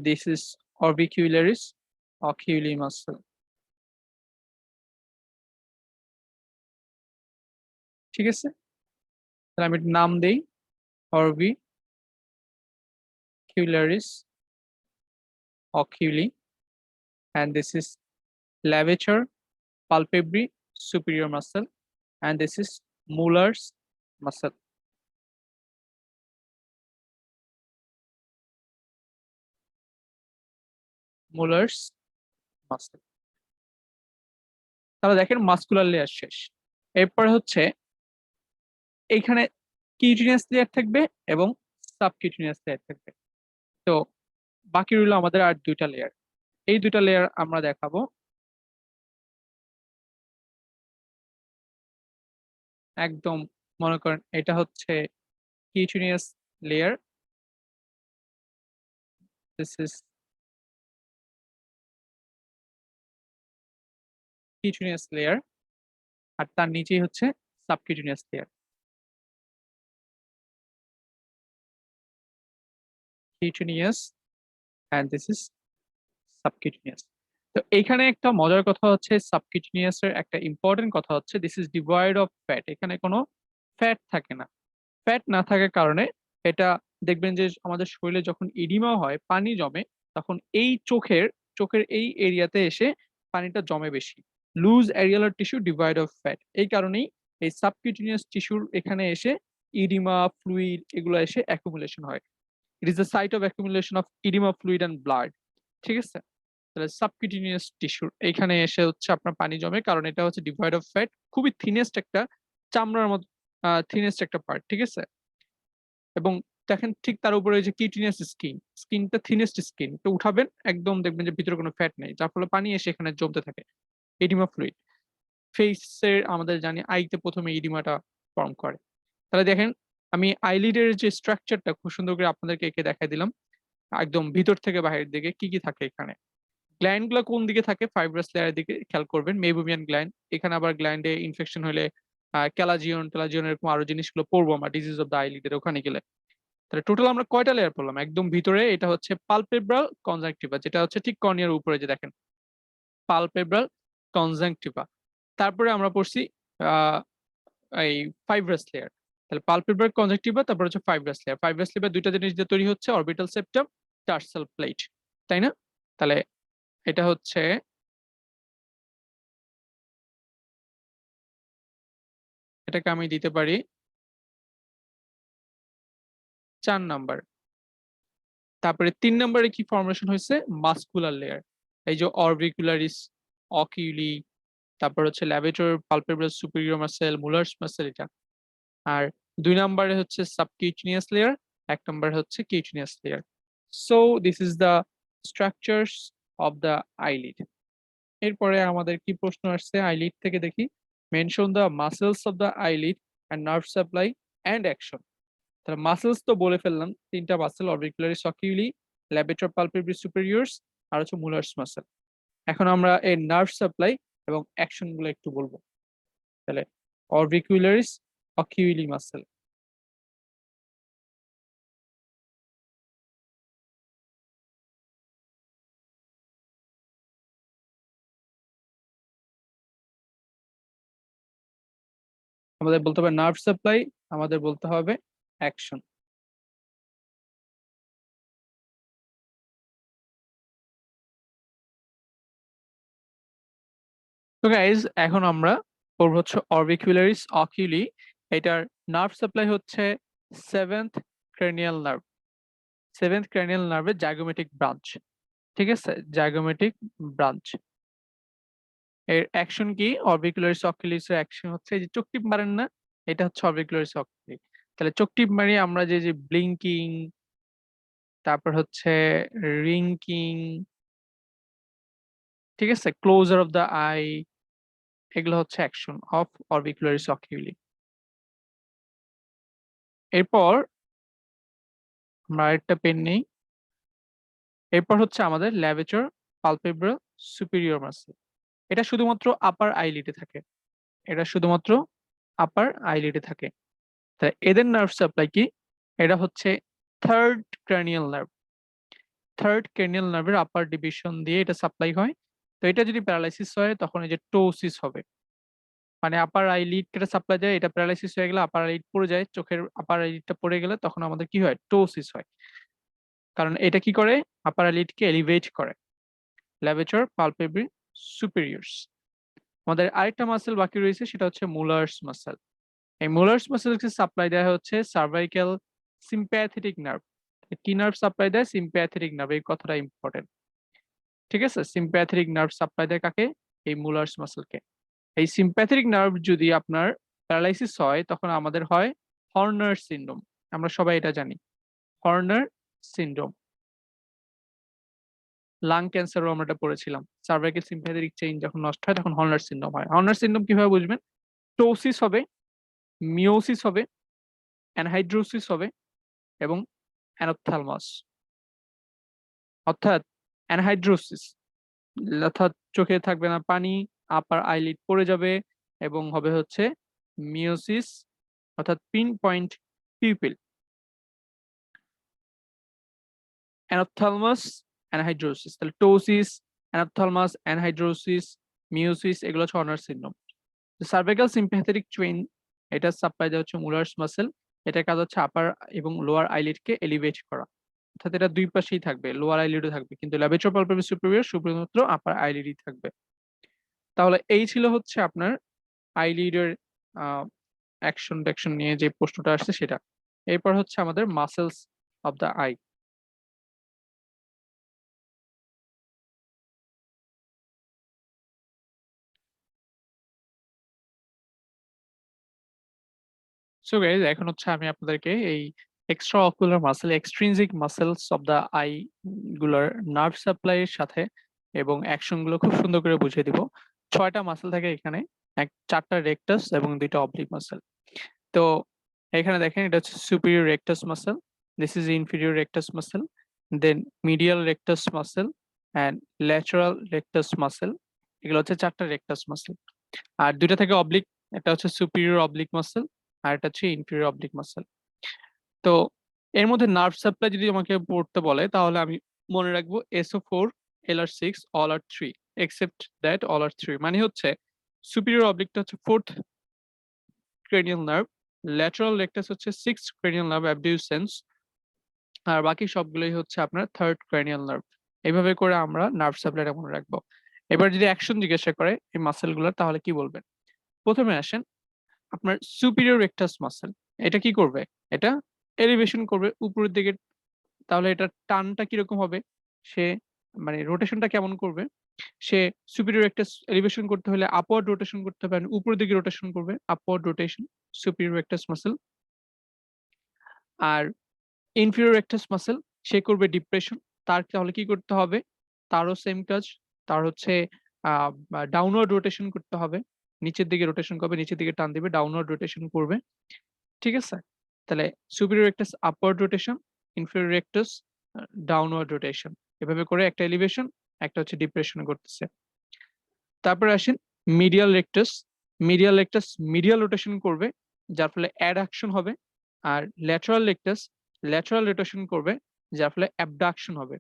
দিস ইজ অরবিকুলারিস অকিউলি মাসেল। ঠিক আছে, তাহলে আমি নাম দেই orbicularis oculi, and this is levator palpebral superior muscle, and this is Mueller's muscle. Mueller's muscle. তাহলে দেখেন মাসকুলার লেয়ার শেষ। এরপরে হচ্ছে এইখানে কিউটিনিয়াস লেয়ার থাকবে এবং সাবকিউটিনিয়াস লেয়ার থাকবে। তো বাকি রইল আমাদের আর দুইটা লেয়ার। এই দুইটা লেয়ার আমরা দেখাবো। একদম মনে করেন এটা হচ্ছে cutaneous layer, this is cutaneous layer, আর তার নিচেই হচ্ছে subcutaneous layer. Cutaneous and this is subcutaneous. তো এখানে একটা মজার কথা হচ্ছে সাবকিউটিনিয়াস এর একটা ইম্পর্টেন্ট কথা হচ্ছে this is devoid of fat. এখানে কোনো ফ্যাট থাকে না। ফ্যাট না থাকার কারণে এটা দেখবেন যে আমাদের শরীরে যখন ইডিমা হয়, পানি জমে, তখন এই চোখের এই এরিয়াতে এসে পানিটা জমে বেশি। Loose areolar tissue devoid of fat, এই কারণেই এই সাবকিউটিনিয়াস টিস্যুর এখানে এসে ইডিমা ফ্লুইড এগুলো এসে অ্যাকুমুলেশন হয়। It is the site of accumulation of oedema fluid and blood. ঠিক আছে, তাহলে সাবকিউটিনিয়াস টিস্যুর এখানে এসে হচ্ছে আপনার পানি জমে, কারণ এটা হচ্ছে ডিভয়েড অফ ফ্যাট, খুবই থিনেস্ট একটা চামড়ার মতো থিনেস্ট একটা পার্ট। ঠিক আছে, এবং দেখেন ঠিক তার উপরে যে কিউটিনিয়াস স্কিনটা থিনেস্ট স্কিন, তো উঠাবেন একদম দেখবেন যে ভিতরে কোনো ফ্যাট নেই, যার ফলে পানি এসে এখানে জমতে থাকে, এডিমা ফ্লুইড। ফেসের আমাদের জানি আইতে প্রথমে ইডিমাটা ফর্ম করে। তাহলে দেখেন আমি আইলিডের যে স্ট্রাকচারটা খুব সুন্দর করে আপনাদেরকে এঁকে দেখাই দিলাম, একদম ভিতর থেকে বাইরের দিকে কি কি থাকে এখানে। গ্ল্যান্ড গুলো কোন দিকে থাকে, ফাইব্রাস লেয়ারের দিকে খেয়াল করবেন, মেইবোমিয়ান গ্ল্যান্ড। এখানে আবার গ্ল্যান্ডে ইনফেকশন হলে ক্যালাজিয়ন এরকম আরো জিনিসগুলো পড়বো আমরা ডিজিজ অফ দ্য আইলিডের ওখানে গেলে। তাহলে টোটাল আমরা কয়টা লেয়ার পড়লাম, একদম ভিতরে এটা হচ্ছে পালপেব্রাল কনজাংক্টিভা, যেটা হচ্ছে ঠিক কর্নিয়ার উপরে যে দেখেন পালপেব্রাল কনজাংক্টিভা। তারপরে আমরা পড়ছি আহ এই ফাইব্রাস লেয়ার। তাহলে পালপেব্রাল কনজাংক্টিভা, তারপর হচ্ছে ফাইব্রাস লেয়ার। ফাইব্রাস লেয়ার দুইটা জিনিস দিয়ে তৈরি হচ্ছে, অরবিটাল সেপ্টাম, টার্সাল প্লেট, তাই না? তাহলে এটা হচ্ছে এটাকে আমি দিতে পারি 4 নাম্বার। তারপরে 3 নাম্বারে কি ফর্মেশন হয়েছে, মাসকুলার লেয়ার, এই যে অরবিকুলারিস অকিউলি, তারপর হচ্ছে levator palpebral superior muscle, Muller's muscle এটা। আর 2 নাম্বারে হচ্ছে সাবকিউটিনিয়াস লেয়ার, 1 নাম্বার হচ্ছে cutaneous layer. So this is the structures of the eyelid. এরপরে আমাদের কি প্রশ্ন আসছে আইলিড থেকে দেখি, mention the muscles of the eyelid and nerve supply and action. তাহলে মাসেলস তো বলে ফেললাম, 3টা মাসেল, অরবিকুলারিস অকিউলি, ল্যাভেটর পালপেব্রি সুপিরিয়র্স, আর হচ্ছে মুলার্স মাসেল। এখন আমরা এই নার্ভ সাপ্লাই এবং অ্যাকশন গুলো একটু বলবো। তাহলে অরবিকুলারিস অকিউলি মাসেল, আমাদের বলতে হবে নার্ভ সাপ্লাই, আমাদের বলতে হবে অ্যাকশন। তো গাইজ এখন আমরা পড়ব হচ্ছে অরবিকুলারিস অকিউলি। এটার নার্ভ সাপ্লাই হচ্ছে seventh cranial nerve, seventh cranial নার্ভের জাইগোমেটিক ব্রাঞ্চ। ঠিক আছে, জাইগোমেটিক ব্রাঞ্চ। এর অ্যাকশন কি, অরবিকুলারিস অকিউলিস এর অ্যাকশন হচ্ছে এই যে চোখ টিপ মারেন না, এটা হচ্ছে অরবিকুলারিস অকিউলি। তাহলে চোখ টিপ মারি আমরা যে যে ব্লিঙ্কিং, তারপর হচ্ছে রিঙ্কিং, ঠিক আছে, ক্লোজার অফ দ্য আই, এগুলো হচ্ছে অ্যাকশন অফ অরবিকুলারিস অকিউলি। এরপর আমরা আরেকটা পেন নেই, এরপর হচ্ছে আমাদের ল্যাভেটর পালপেব্রাল সুপিরিয়র মাসল। এটা শুধুমাত্র আপার আইলিডে থাকে, এটা শুধুমাত্র আপার আইলিডে থাকে। তাই এদের নার্ভ সাপ্লাই কি? এটা হচ্ছে third cranial nerve. Third cranial নার্ভের আপার ডিভিশন দিয়ে এটা সাপ্লাই হয়। তো এটা যদি প্যারালাইসিস হয় তখন এই যে টোসিস হবে, মানে আপার আইলিড কে সাপ্লাই দেয়, এটা প্যারালাইসিস হয়ে গেলে আপার আইলিড পড়ে যায়, চোখের আপার আইলিডটা পড়ে গেলে তখন আমাদের কি হয়? টোসিস হয়। কারণ এটা কি করে? আপার আইলিড কে এলিভেট করে। লেভেটর পালপেব্রি সুপিরিয়র্স। আমাদের আরেকটা মাসেল বাকি রয়েছে, সেটা হচ্ছে মুলার্স মাসেল। এই মুলার্স মাসেলকে সাপ্লাই দেওয়া হচ্ছে সার্ভাইকাল সিম্প্যাথেটিক নার্ভ। কি নার্ভ সাপ্লাই দেয়? Sympathetic nerve. এই কথাটা ইম্পর্টেন্ট, ঠিক আছে? সিম্প্যাথেটিক নার্ভ সাপ্লাই দেয় কাকে? এই মুলার্স মাসেলকে। এই সিম্প্যাথেটিক নার্ভ যদি আপনার প্যারালাইসিস হয় তখন আমাদের হয় হর্নার সিনড্রোম। আমরা সবাই এটা জানি, হর্নার সিনড্রোম। লাং ক্যান্সারও আমরা এটা পড়েছিলাম। সার্ভাইকাল সিম্প্যাথেটিক চেইন যখন নষ্ট হয় তখন হর্নার সিনড্রোম হয়। হর্নার সিনড্রোম কিভাবে বুঝবেন? টোসিস হবে, মিওসিস হবে, অ্যানহাইড্রোসিস হবে এবং অ্যানোপথ্যালমাস। অর্থাৎ অ্যানহাইড্রোসিস অর্থাৎ চোখে থাকবে না পানি, আপার আইলিড পড়ে যাবে, এবং হবে হচ্ছে মিওসিস অর্থাৎ পিন পয়েন্ট পিউপিল। অ্যানোপথ্যালমাস, অ্যানহাইড্রোসিস। তাহলে টোসিস, অ্যানোপথ্যালমাস, অ্যানহাইড্রোসিস, মিওসিস এগুলো হচ্ছে Honor syndrome. Cervical sympathetic chain এটা সাপ্লাই দেওয়া হচ্ছে মুলার্স মাসেল। এটার কাজ হচ্ছে আপার এবং লোয়ার আইলিডকে এলিভেট করা। অর্থাৎ এটা দুই পাশেই থাকবে, লোয়ার আইলিডও থাকবে, কিন্তু ল্যাবেট্রো পালপেব্রি সুপিরিয়র শুধুমাত্র আপার আইলিডই থাকবে। তাহলে এই ছিল হচ্ছে আপনার আইলিডের অ্যাকশন ট্যাকশন নিয়ে যে প্রশ্নটা আসছে সেটা। এরপর হচ্ছে আমাদের muscles of the eye. So guys, এখন হচ্ছে আমি আপনাদেরকে এই extra ocular muscle, extrinsic muscles of the eye গুলার নার্ভ সাপ্লাই এর সাথে এবং অ্যাকশন গুলো খুব সুন্দর করে বুঝিয়ে দিব। 6টা মাসেল থাকে এখানে, 4টা রেকটাস এবং 2টা অবলিক মাসেল। তো এখানে দেখেন, এটা হচ্ছে superior rectus muscle, this is inferior rectus muscle, then medial rectus muscle and lateral rectus muscle. এগুলো হচ্ছে 4টা রেকটাস মাসেল। আর 2টা থেকে অবলিক, একটা হচ্ছে সুপিরিয়র অবলিক মাসেল আর এটা হচ্ছে ইনফিরিয়র অবলিক মাসেল। তো এর মধ্যে নার্ভ সাপ্লাই যদি আমাকে পড়তে বলে তাহলে আমি মনে রাখবো SO4 LR6 all are 3 except that all are 3, মানে হচ্ছে সুপিরিয়র অবলিকটা হচ্ছে 4th cranial nerve, lateral rectus হচ্ছে 6th cranial nerve abducens, আর বাকি সবগুলোই হচ্ছে আপনার 3rd cranial nerve। এইভাবে করে আমরা নার্ভ সাপ্লাইটা মনে রাখবো। এবার যদি অ্যাকশন জিজ্ঞাসা করে এই মাসেলগুলোর তাহলে কি বলবেন? প্রথমে আসেন আপনার সুপিরিয়র রেকটাস মাসেল। এটা কি করবে? এটা এলিভেশন করবে উপরের দিকে। তাহলে এটা টানটা কিরকম হবে? সে মানে রোটেশনটা কেমন করবে? সে সুপিরিয়র রেকটাস এলিভেশন করতে হলে আপওয়ার্ড রোটেশন করতে হবে, উপরের দিকে রোটেশন করবে, upward rotation superior rectus muscle. আর ইনফিরিয়র রেকটাস মাসেল সে করবে ডিপ্রেশন। তার তাহলে কি করতে হবে? তারও সেম কাজ, তার হচ্ছে ডাউনওয়ার্ড রোটেশন করতে হবে, নিচের দিকে রোটেশন করবে, নিচের দিকে টান দিবে, ডাউনওয়ার্ড রোটেশন করবে, ঠিক আছে? তাহলে superior rectus upward rotation, inferior rectus downward rotation, এভাবে করে একটা এলিভেশন একটা হচ্ছে ডিপ্রেশন করতেছে। তারপরে আসেন medial rectus. Medial rectus medial rotation করবে, যার ফলে অ্যাডাকশন হবে। আর ল্যাটারাল রেকটাস ল্যাটারাল রোটেশন করবে, যার ফলে অ্যাবডাকশন হবে।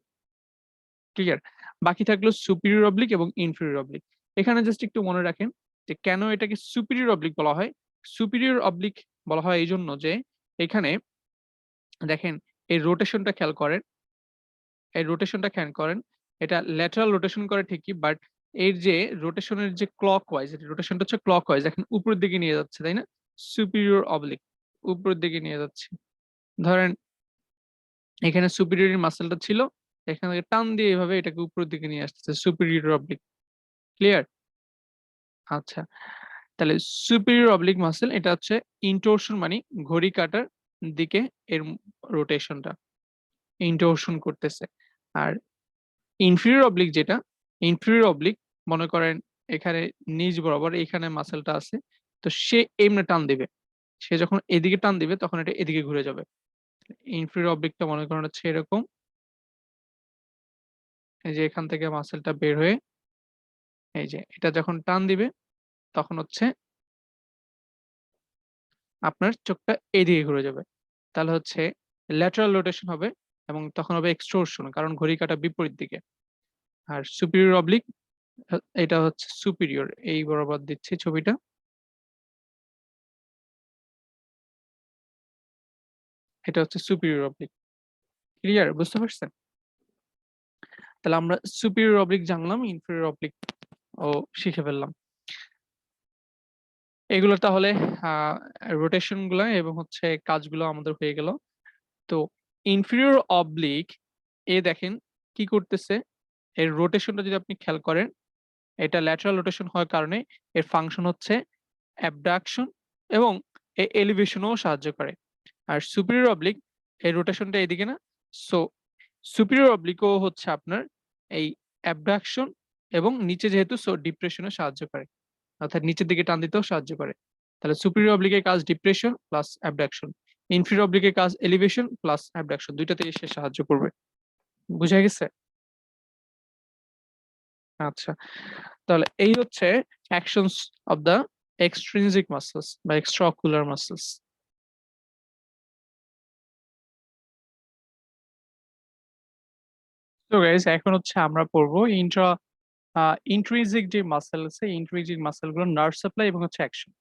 ক্লিয়ার? বাকি থাকলো সুপিরিয়র অবলিক এবং ইনফিরিয়র অবলিক। এখানে জাস্ট একটু মনে রাখেন যে কেন এটাকে সুপিরিয়র অবলিক বলা হয়। সুপিরিয়র অবলিক বলা হয় এই জন্য যে এখানে দেখেন এই রোটেশনটা খেয়াল করেন, এই রোটেশনটা খেয়াল করেন, এটা ল্যাটারাল রোটেশন করে ঠিকই, বাট এর যে রোটেশনের যে ক্লকওয়াইজ, রোটেশনটা হচ্ছে ক্লকওয়াইজ, এখন উপরের দিকে নিয়ে যাচ্ছে, তাই না? সুপিরিয়র অবলিক উপরের দিকে নিয়ে যাচ্ছে। ধরেন এখানে সুপিরিয়র মাসেলটা ছিল, এখান থেকে টান দিয়ে এভাবে এটাকে উপরের দিকে নিয়ে আসতেছে, সুপিরিয়র অবলিক। ক্লিয়ার? আচ্ছা, তাহলে সুপিরিয়র অবলিক মাসেল এটা হচ্ছে ইনটরশন, মানে ঘড়ি কাটার দিকে এর রোটেশনটা ইনটরশন করতেছে। আর ইনফিরিয়র অবলিক যেটা, ইনফিরিয়র অবলিক মনে করেন এখানে নিচ বরাবর এখানে মাসেলটা আছে, তো সে এমনি টান দিবে, সে যখন এদিকে টান দিবে তখন এটা এদিকে ঘুরে যাবে। ইনফিরিয়র অবলিকটা মনে করেন হচ্ছে এরকম, এই যে এখান থেকে মাসেলটা বের হয়ে এই যে এটা যখন টান দিবে তখন হচ্ছে আপনার চোখটা এদিকে ঘুরে যাবে। তাহলে হচ্ছে ল্যাটারাল রোটেশন হবে এবং তখন হবে এক্সট্রোশন, কারণ ঘড়ি কাঁটা বিপরীত দিকে। আর সুপিরিয়র অবলিক এটা হচ্ছে সুপিরিয়র, এই বরাবর দিচ্ছি ছবিটা। এটা হচ্ছে সুপিরিয়র অবলিক। ক্লিয়ার? বুঝতে পারছেন? তাহলে আমরা সুপিরিয়র অবলিক জানলাম, ইনফেরিয়র অবলিক ও শিখে ফেললাম। এগুলো তাহলে রোটেশন গুলা এবং হচ্ছে কাজগুলো আমাদের হয়ে গেল। তো ইনফেরিয়র অবলিক এ দেখেন কি করতেছে, এর রোটেশনটা যদি আপনি খেয়াল করেন, এটা ল্যাটারাল রোটেশন হওয়ার কারণে এর ফাংশন হচ্ছে অ্যাবডাকশন এবং এলিভেশনও সাহায্য করে। আর সুপিরিয়র অবলিক এই রোটেশনটা এদিকে না, সো সুপিরিয়র অবলিকও হচ্ছে আপনার এই অ্যাবডাকশন এবং নিচে যেহেতু সো ডিপ্রেশনে সাহায্য করে, অর্থাৎ নিচের দিকে টান দিতেও সাহায্য করে। তাহলে সুপিরিয়র অবলিকের কাজ ডিপ্রেশন প্লাস অ্যাবডাকশন, ইনফিরিয়র অবলিকের কাজ এলিভেশন প্লাস অ্যাবডাকশন, দুইটাতে এসে সাহায্য করবে। বুঝা গেছে? আচ্ছা, তাহলে এই হচ্ছে actions of the extrinsic muscles বা এক্সট্রাঅকুলার মাসলস। তো গাইস এখন হচ্ছে আমরা পড়বো ইন্ট্রিনজিক যে মাসেল আছে, ইন্ট্রিনজিক মাসেল গুলো নার্ভ সাপ্লাই এবং হচ্ছে অ্যাকশন।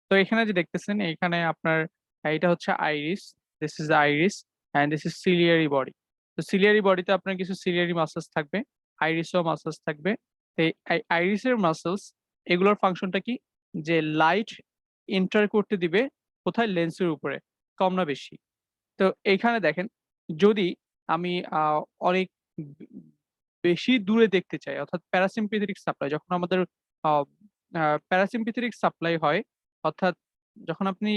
তো এখানে যে দেখতেছেন এখানে আপনার এটা হচ্ছে iris, this is iris and this is ciliary body. তো সিলিয়ারি বডিতে আপনার কিছু সিলিয়ারি মাসলস থাকবে, আইরিসও মাসলস থাকবে। তো এই আইরিসের মাসলস এগুলোর ফাংশনটা কি, যে লাইট এন্টার করতে দিবে কোথায়, লেন্সের উপরে, কম না বেশি। তো এইখানে দেখেন, যদি আমি অনেক বেশি দূরে দেখতে চাই, অর্থাৎ প্যারাসিম্পেথেটিক সাপ্লাই, যখন আমাদের প্যারাসিম্পেথেটিক সাপ্লাই হয়, অর্থাৎ যখন আপনি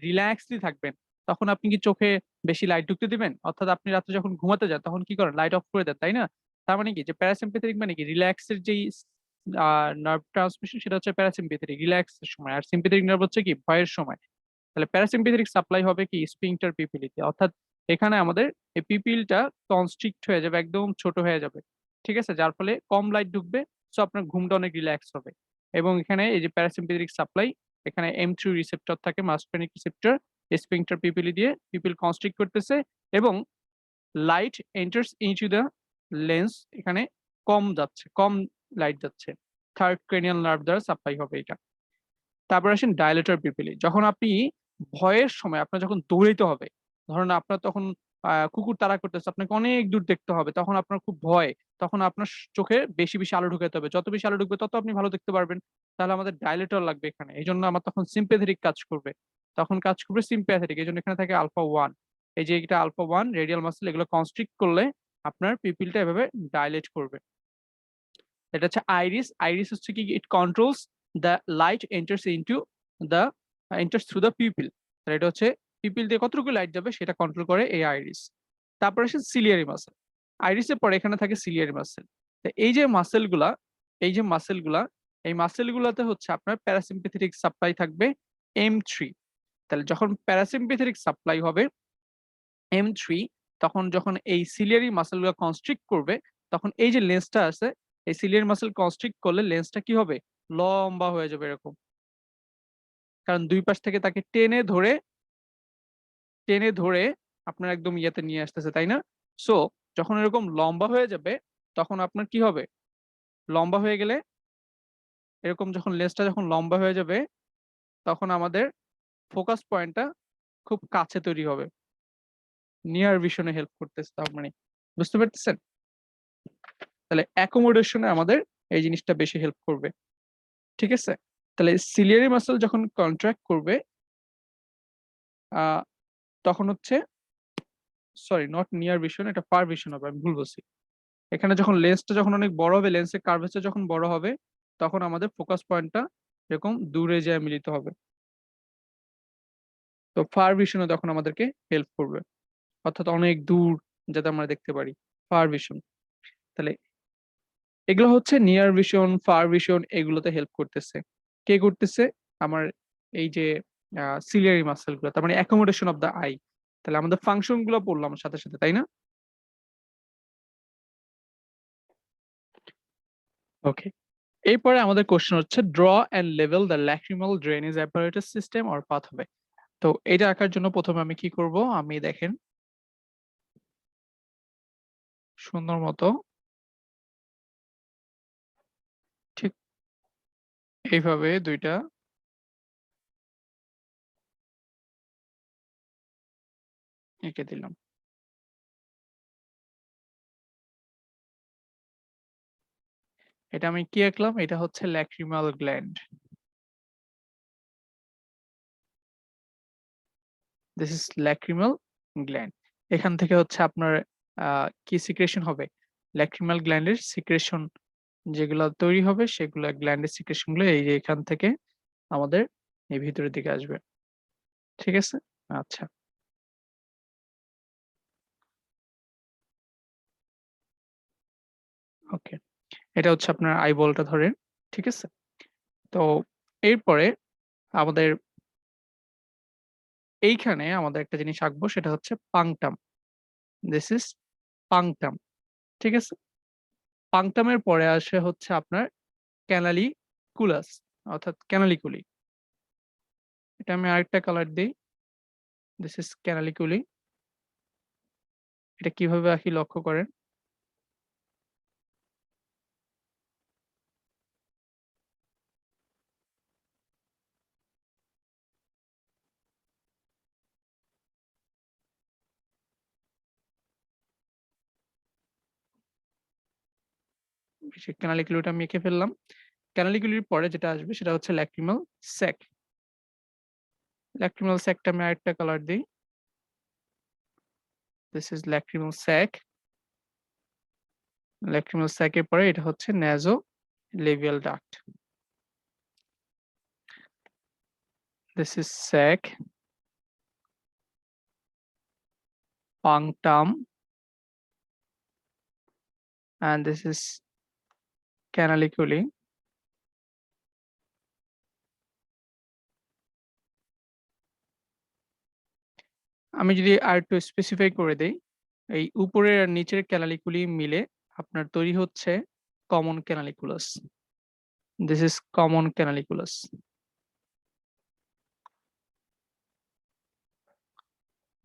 রিল্যাক্সলি থাকবেন, তখন আপনি কি চোখে বেশি লাইট ঢুকতে দিবেন? অর্থাৎ আপনি রাতে যখন ঘুমাতে যান তখন কি করেন, লাইট অফ করে দেন, তাই না? তার মানে কি, যে প্যারাসিম্পেথেটিক মানে কি, রিল্যাক্সের যেই নার্ভ ট্রান্সমিশন সেটা হচ্ছে প্যারাসিম্পেথেটিক, রিল্যাক্সের সময়। আর সিম্পেথেটিক নার্ভ হচ্ছে কি, ভয়ের সময়। তাহলে প্যারাসিম্পেথেটিক সাপ্লাই হবে কি স্ফিংটার পিপিলিতে, অর্থাৎ এখানে আমাদের এই পিপিলটা কনস্ট্রিক্ট হয়ে যাবে, একদম ছোট হয়ে যাবে। ঠিক আছে? যার ফলে কম লাইট ঢুকবে, সো আপনার ঘুমটা অনেক রিল্যাক্স হবে। এবং এখানে এই যে প্যারাসিম্পেথেটিক সাপ্লাই, এখানে M3 রিসেপ্টর থাকে, মাসপেনিক রিসেপ্টর, স্ফিংটার পিপিলি দিয়ে পিপিল কনস্ট্রিক্ট করতেছে এবং light enters into the lens, এখানে কম যাচ্ছে, কম লাইট যাচ্ছে, থার্ড ক্রেনিয়াল নার্ভ দ্বারা সাপ্লাই হবে এটা। তারপর আসেন ডায়লেটর পিপিলি। যখন আপনি ভয়ের সময় আপনার যখন দৌড়াইতে হবে, ধরেন আপনার তখন কুকুর তাড়া করতেছে, আপনাকে অনেক দূর দেখতে হবে, তখন আপনার খুব ভয়, তখন আপনার চোখে বেশি বেশি আলো ঢুকাতে হবে, যত বেশি আলো ঢুকবে তত আপনি ভালো দেখতে পারবেন। তাহলে আমাদের ডায়লেটর লাগবে এখানে, এই জন্য আমার তখন সিম্প্যাথেটিক কাজ করবে, তখন কাজ করবে সিম্প্যাথেটিক, এই জন্য এখানে থাকে আলফা 1। এই যে এটা আলফা 1 রেডিয়াল মাসল, এগুলো কনস্ট্রিক্ট করলে আপনার পিপিলটা এভাবে ডাইলেট করবে। এটা হচ্ছে আইরিস। আইরিস হচ্ছে কি, it controls the light enters into the enters through the pupil. তাহলে এটা হচ্ছে পিপিল দিয়ে কতটুকু লাইট যাবে সেটা কন্ট্রোল করে এই আইরিস। তারপর আসে সিলিয়ারি মাসেল। আইরিসের পরে এখানে থাকে সিলিয়ারি মাসেল। এই যে মাসেল গুলা, এই যে মাসেল গুলা, এই মাসেল গুলাতে হচ্ছে আপনার প্যারাসিম্পেথেটিক সাপ্লাই থাকবে M3। তাহলে যখন প্যারাসিম্পেথেটিক সাপ্লাই হবে M3, তখন যখন এই সিলিয়ারি মাসেল গুলো কনস্ট্রিক্ট করবে, তখন এই যে লেন্সটা আছে, এই সিলিয়ারি মাসেল কনস্ট্রিক্ট করলে লেন্সটা কি হবে, লম্বা হয়ে যাবে এরকম, কারণ দুই পাশ থেকে তাকে টেনে ধরে, টেনে ধরে আপনার একদম ইয়েতে নিয়ে আসতেছে, তাই না? সো যখন এরকম লম্বা হয়ে যাবে, তখন আপনার কি হবে, লম্বা হয়ে গেলে, এরকম যখন লেন্সটা যখন লম্বা হয়ে যাবে, তখন আমাদের ফোকাস পয়েন্টটা খুব কাছে তৈরি হবে, নিয়ার ভিশনে হেল্প করতেছে তার মানে। বুঝতে পারতেছেন? তাহলে অ্যাকোমোডেশনে আমাদের এই জিনিসটা বেশি হেল্প করবে। ঠিক আছে? তাহলে সিলিয়ারি মাসল যখন কন্ট্রাক্ট করবে, তখন হচ্ছে, সরি নট নিয়ার ভিশন, এটা ফার ভিশন হবে, আমি ভুল বলছি। এখানে যখন লেন্সটা যখন অনেক বড় হবে, লেন্সের কার্ভেচার যখন বড় হবে, তখন আমাদের ফোকাস পয়েন্টটা এরকম দূরে যায় মিলিত হবে। তো ফার ভিশনে তখন আমাদেরকে হেল্প করবে, অর্থাৎ অনেক দূর যাতে আমরা দেখতে পারি, ফার ভিশন। তাহলে এগুলো হচ্ছে নিয়ার ভিশন, ফার ভিশন, এগুলোতে হেল্প করতেছে। কে করতেছে? আমার এই যে সিলিয়ারি মাসেল গুলো, তার মানে অ্যাকোমোডেশন অফ দা আই। তাহলে আমাদের ফাংশন গুলো পড়লাম সাথে সাথে, তাই না? ওকে, এরপরে আমাদের কোশ্চেন হচ্ছে ড্র অ্যান্ড লেভেল the lacrimal drainage apparatus system or pathway. তো এটা আঁকার জন্য প্রথমে আমি কি করব, আমি দেখেন সুন্দর মতো ঠিক এইভাবে দুইটা এঁকে দিলাম। এটা আমি কি আঁকলাম, এটা হচ্ছে lacrimal gland. This is lacrimal gland. এখান থেকে হচ্ছে আপনার কি সিক্রেশন হবে, ল্যাক্রিমাল গ্ল্যান্ডের সিক্রেশন যেগুলো তৈরি হবে সেগুলো গ্ল্যান্ডের সিক্রেশন গুলো এই যে এখান থেকে আমাদের এই ভিতরের দিকে আসবে। ঠিক আছে, আচ্ছা ওকে, এটা হচ্ছে আপনার আইবলটা ধরেন। ঠিক আছে, তো এরপরে আমাদের এইখানে আমাদের একটা জিনিস আঁকবো, সেটা হচ্ছে পাংটাম। This is পাংটাম। ঠিক আছে, পাংটামের পরে আসে হচ্ছে আপনার ক্যানালিকুলাস অর্থাৎ ক্যানালিকুলি। এটা আমি আরেকটা কালার দিই। This is canaliculi. এটা কিভাবে আঁকি লক্ষ্য করেন। সেই ক্যানালিকুলিটা আমি এঁকে ফেললাম। ক্যানালিকুলির পরে যেটা আসবে সেটা হচ্ছে ল্যাক্রিমাল স্যাক। ল্যাক্রিমাল স্যাকটা আমি আরেকটা কালার দিই। This is lacrimal sac. Lacrimal স্যাকের পরে এটা হচ্ছে ন্যাজো লেভিয়াল duct. This is sac, punctum, and this is canaliculi. আমি যদি আরেকটু স্পেসিফাই করে দেই, এই উপরের আর নিচের ক্যানালিকুলি মিলে আপনার তৈরি হচ্ছে common canaliculus. This is common canaliculus.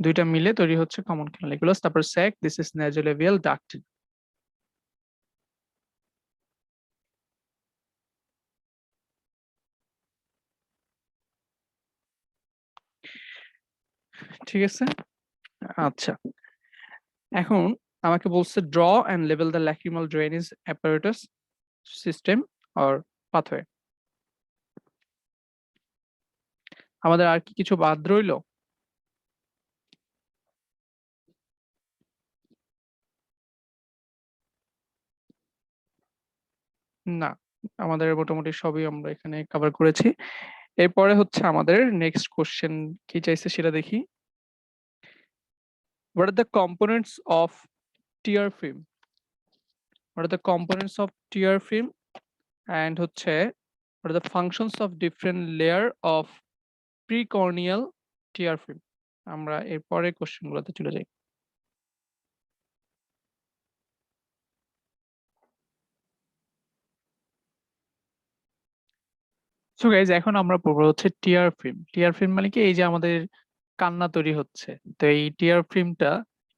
দুইটা মিলে তৈরি হচ্ছে কমন ক্যানালিকুলাস। তারপর স্যাক, দিস ইজ নাজোলেভিয়াল ডাক্ট। ঠিক আছে, আচ্ছা এখন আমাকে বলছে ড্র অ্যান্ড লেভেল the lacrimal drainage apparatus system or pathway. আমাদের আর কি কিছু বাদ রইলো? না, আমাদের মোটামুটি সবই আমরা এখানে কভার করেছি। এরপরে হচ্ছে আমাদের নেক্সট কোশ্চেন কি চাইছে সেটা দেখি। What are the components of tear film? What are the components of tear film? And হচ্ছে what are the functions of different layer of precorneal tear film? আমরা এরপরে কোশ্চেন গুলোতে চলে যাই। সো গাইজ এখন আমরা পড়বো হচ্ছে টিয়ার ফিল্ম। টিয়ার ফিল্ম মানে কি, এই যে আমাদের কান্না তৈরি হচ্ছে, তো এই টিয়ার ফিল্মটা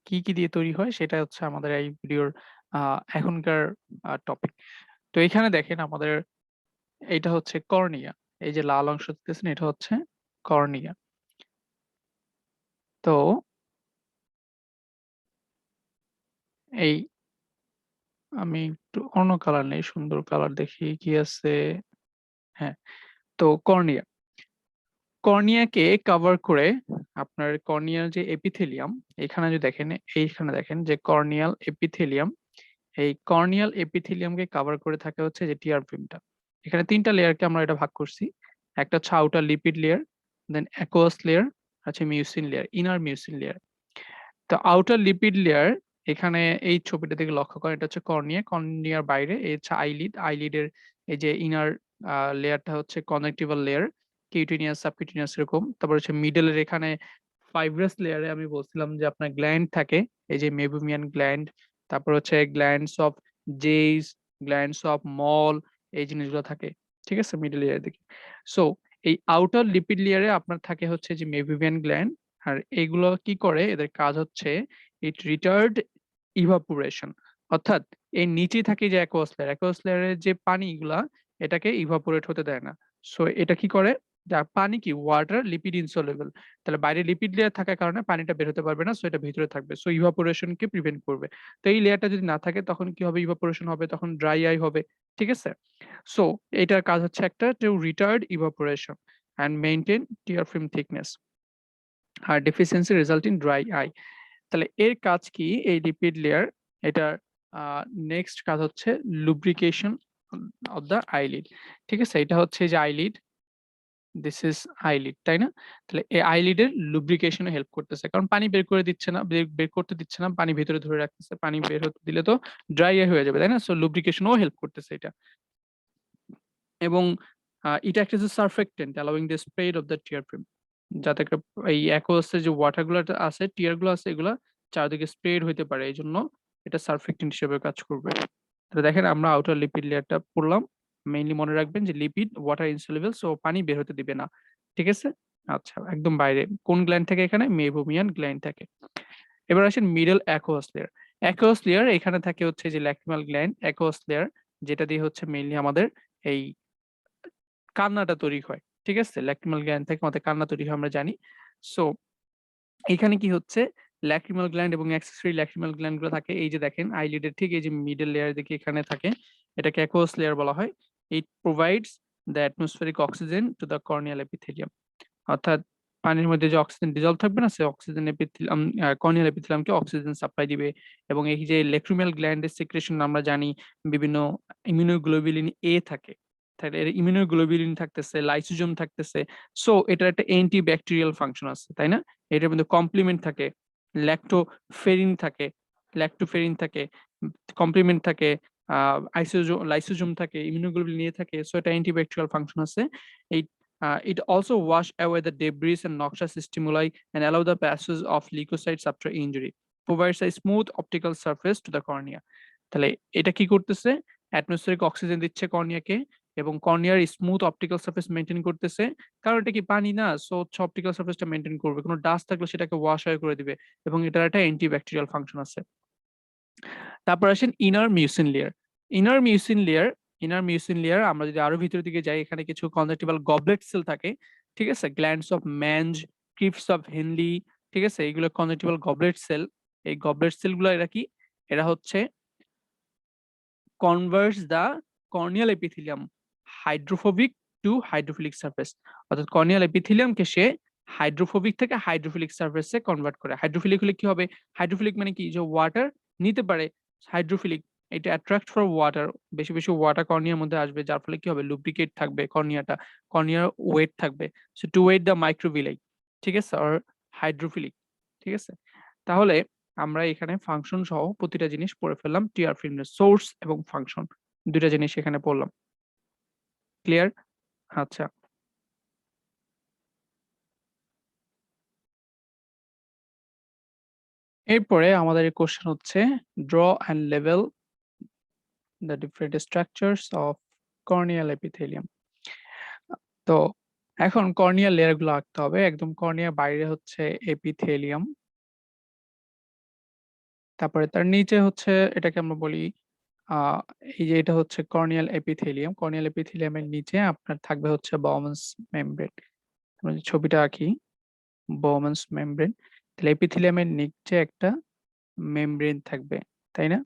কি কি দিয়ে তৈরি হয় সেটা হচ্ছে আমাদের এই ভিডিওর এখনকার টপিক। তো এখানে দেখেন আমাদের এইটা হচ্ছে কর্নিয়া। এই যে লাল অংশ দেখতেছেন এটা হচ্ছে কর্নিয়া। তো এই আমি একটু অন্য কালার নেই, সুন্দর কালার দেখি কি আছে। হ্যাঁ, তো কর্নিয়া, কর্নিয়াকে কভার করে আপনার কর্নিয়ার যে এপিথেলিয়াম, এখানে যদি দেখেন, এইখানে দেখেন যে কর্নিয়াল এপিথেলিয়াম, এই কর্নিয়াল এপিথেলিয়ামকে কভার করে থাকে হচ্ছে যে টিয়ার ফিল্মটা। এখানে তিনটা লেয়ারকে আমরা এটা ভাগ করছি। একটা হচ্ছে আউটার লিপিড লেয়ার, দেন অ্যাকোয়াস লেয়ার, আছে mucin layer, inner mucin layer. তো আউটার লিপিড লেয়ার, এখানে এই ছবিটা থেকে লক্ষ্য করেন এটা হচ্ছে কর্নিয়া, কর্নিয়ার বাইরে এই হচ্ছে আইলিড, আইলিডের এই যে ইনার লেয়ারটা হচ্ছে কনেকটিভাল লেয়ার, কিউটেনিয়াস সাবকিউটেনিয়াস এরকম। তারপর হচ্ছে মিডলের এখানে ফাইব্রাস লেয়ারে আমি বলছিলাম যে আপনার গ্ল্যান্ড থাকে, এই যে মেবুমিয়ান গ্ল্যান্ড, তারপর হচ্ছে glands of Jois, glands of মল, এই জিনিসগুলো থাকে, ঠিক আছে, মিডল লেয়ারের দিকে। সো এই আউটার লিপিড লেয়ারে আপনার থাকে হচ্ছে যে মেবিভিয়ান গ্ল্যান্ড। আর এগুলো কি করে, এদের কাজ হচ্ছে ইট রিটার্ড ইভাপোরেশন, অর্থাৎ এর নিচে থাকে যে অ্যাকুয়াস লেয়ার, অ্যাকুয়াস লেয়ারের যে পানিগুলা এটাকে ইভাপোরেট হতে দেয় না। সো এটা কি করে, যা পানি কি ওয়াটার লিপিড ইনসলিবল, তাহলে বাইরে লিপিড লেয়ার থাকার কারণে পানিটা বের হতে পারবে না, সো এটা ভিতরে থাকবে, সো ইভাপোরেশনকে প্রিভেন্ট করবে। তো এই লেয়ারটা যদি না থাকে তখন কি হবে, ইভাপোরেশন হবে, তখন ড্রাই আই হবে, ঠিক আছে। সো এটার কাজ হচ্ছে একটা to retard evaporation and maintain tear film thickness, আর deficiency result in dry eye. তাহলে এর কাজ কি, এই লিপিড লেয়ার, এটার নেক্সট কাজ হচ্ছে লুব্রিকেশন অফ দ্য আইলিড, ঠিক আছে, এটা হচ্ছে যে আইলিড, দিস ইজ আইলিড, তাই না? তাহলে এই আইলিডের লুব্রিকেশনে হেল্প করতেছে, কারণ পানি বের করে দিচ্ছে না, বের করতে দিচ্ছে না, পানি ভেতরে ধরে রাখতেছে, পানি বের হতে দিলে তো ড্রাই হয়ে যাবে, তাই না? সো লুব্রিকেশনও হেল্প করতেছে এটা। এবং এটা একটা যে surfactant allowing the spread of the tear film, যাতে করে এই অ্যাকোয়াসে যে ওয়াটার গুলো আছে, টিয়ার গুলো আছে, এগুলা চারদিকে স্প্রেড হইতে পারে, এই জন্য এটা সারফেক্টেন্ট হিসেবে কাজ করবে। তো দেখেন আমরা আউটার লিপিড লেয়ারটা পড়লাম, মেইনলি মনে রাখবেন যে লিপিড ওয়াটার ইনসলিবল, সো পানি বের হতে দিবে না, ঠিক আছে। আচ্ছা, একদম বাইরে কোন গ্ল্যান্ড থাকে, এখানে মেবোমিয়ান গ্ল্যান্ড থাকে। এবার আসেন middle aqueous layer. Aqueous layer এখানে থাকে হচ্ছে যে ল্যাক্রিমাল গ্ল্যান্ড, অ্যাকোয়াস লেয়ার, যেটা দিয়ে হচ্ছে মেইনলি আমাদের এই কান্নাটা তৈরি হয়, ঠিক আছে, ল্যাক্রিমাল গ্ল্যান্ড থেকে আমাদের কান্না তৈরি হয় আমরা জানি। সো এখানে কি হচ্ছে, ল্যাক্রিমাল গ্ল্যান্ড এবং অ্যাক্সেসরি ল্যাক্রিমাল গ্ল্যান্ড গুলো থাকে, এই যে দেখেন আইলিডের ঠিক এই যে মিডল লেয়ার দিকে এখানে থাকে, এটাকে অ্যাকোয়াস লেয়ার বলা হয়। It provides the atmospheric oxygen to the corneal epithelium, অর্থাৎ পানির মধ্যে যে অক্সিজেন ডিজলভ থাকবে না, সে অক্সিজেন এপিথেলিয়াম, কর্নিয়াল এপিথেলিয়ামকে অক্সিজেন সাপ্লাই দিবে। এবং এই যে ল্যাক্রিমাল গ্ল্যান্ডের সিক্রেশন আমরা জানি, বিভিন্ন ইমিউনোগ্লোবুলিন এ থাকে, তাহলে এর ইমিউনোগ্লোবুলিন থাকতেছে, লাইসোজোম থাকতেছে। সো এটার একটা অ্যান্টি ব্যাকটেরিয়াল ফাংশন আছে, তাই না? এটার মধ্যে কমপ্লিমেন্ট থাকে, ল্যাক্টোফেরিন থাকে, ল্যাক্টোফেরিন থাকে, কমপ্লিমেন্ট থাকে, লাইসোজোম থাকে, ইমিউনোগ্লোবুলিন এ থাকে, সো এটা অ্যান্টি ব্যাকটেরিয়াল ফাংশন আছে। এই it also wash away the debris and noxious stimuli and allow the passage of leukocytes after injury. Provides a smooth optical surface to the cornea. তাহলে এটা কি করতেছে? Atmospheric oxygen দিচ্ছে কর্নিয়াকে, এবং কর্নিয়ার smooth optical surface maintain করতেছে। কারণ এটা কি পানি না, সো হচ্ছে অপটিক্যাল সারফেসটা মেইনটেইন করবে। কোনো ডাস্ট থাকলে সেটাকে ওয়াশ অ্যাওয়ে করে দিবে, এবং এটার একটা অ্যান্টিব্যাকটেরিয়াল ফাংশন আছে। তারপর আসেন inner mucin layer. Inner mucin layer, inner mucin layer আমরা যদি আরো ভিতরের দিকে যাই, এখানে কিছু কনজেক্টিভাল গবলেট সেল থাকে, ঠিক আছে, glands of Manz, crypts of Henle, ঠিক আছে, এগুলো কনজেক্টিভাল গবলেট সেল। এই গবলেট সেলগুলো এরা কি, এরা হচ্ছে converts the corneal epithelium hydrophobic to hydrophilic surface, অর্থাৎ কর্নিয়াল এপিথেলিয়ামকে সে হাইড্রোফোবিক থেকে হাইড্রোফিলিক সারফেসে কনভার্ট করে। হাইড্রোফিলিক হলে কি হবে, হাইড্রোফিলিক মানে কি, যে ওয়াটার নিতে পারে, হাইড্রোফিলিক এটা অ্যাট্রাক্ট ফর ওয়াটার, বেশি বেশি ওয়াটার কর্নিয়ার মধ্যে আসবে, যার ফলে কি হবে, লুব্রিকেট থাকবে কর্নিয়াটা, কর্নিয়ার ওয়েট থাকবে, so to wet the microvilli, ঠিক আছে, আর হাইড্রোফিলিক, ঠিক আছে। তাহলে আমরা এখানে ফাংশন সহ প্রতিটা জিনিস পড়ে ফেললাম, টিয়ার ফিল্মের সোর্স এবং ফাংশন, দুইটা জিনিস এখানে পড়লাম। ক্লিয়ার? আচ্ছা, এরপরে আমাদের এই কোশ্চেন হচ্ছে ড্র অ্যান্ড লেভেল the different structures of corneal epithelium. তো এখন কর্নিয়াল লেয়ার গুলো আঁকতে হবে। একদম কর্নিয়ার বাইরে হচ্ছে এপিথেলিয়াম, তারপরে তার নিচে হচ্ছে, এটাকে আমরা বলি আহ এই যে এটা হচ্ছে কর্নিয়াল এপিথেলিয়াম, কর্নিয়াল এপিথেলিয়ামের নিচে আপনার থাকবে হচ্ছে বউম্যানস মেমব্রেন। আমরা যে ছবিটা আঁকি, বউম্যানস মেমব্রেন, তাহলে এপিথেলিয়ামের নিচে একটা মেমব্রেন থাকবে, তাই না?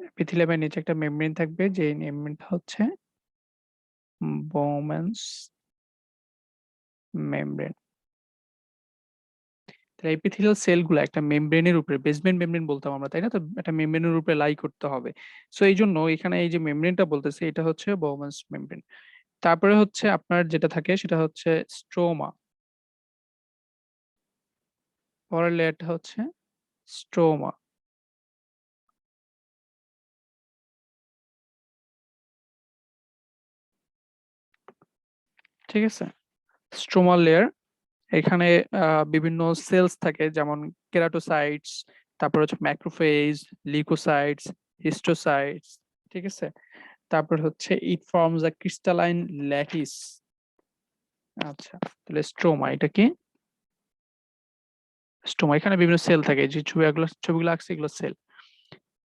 এপিথেলিয়ামের নিচে একটা মেমব্রেন থাকবে, যে মেমব্রেনটা হচ্ছে বউম্যানস মেমব্রেন। তাহলে এপিথেলিয়াল সেলগুলো একটা মেমব্রেনের উপরে, বেসমেন্ট মেমব্রেন বলতাম আমরা, তাই না? তো একটা মেমব্রেনের উপরে লাই করতে হবে। সো এই জন্য এখানে এই যে মেমব্রেনটা বলতেছে, এটা হচ্ছে বউম্যানস মেমব্রেন। তারপরে হচ্ছে আপনার যেটা থাকে সেটা হচ্ছে স্ট্রোমা, পরের লেয়ারটা হচ্ছে স্ট্রোমা, ঠিক আছে, স্ট্রোমা লেয়ার। এখানে বিভিন্ন সেলস থাকে, যেমন কেরাটোসাইটস, তারপর হচ্ছে ম্যাক্রোফেজ, লিউকোসাইটস, হিস্টোসাইটস, ঠিক আছে। তারপর হচ্ছে ইট ফর্মস আ ক্রিস্টালাইন ল্যাটিস। আচ্ছা, তাহলে স্ট্রোমা এটা কি? স্ট্রোমা, এখানে বিভিন্ন সেল থাকে, যে ছবিগুলো আঁকছে এগুলো সেল।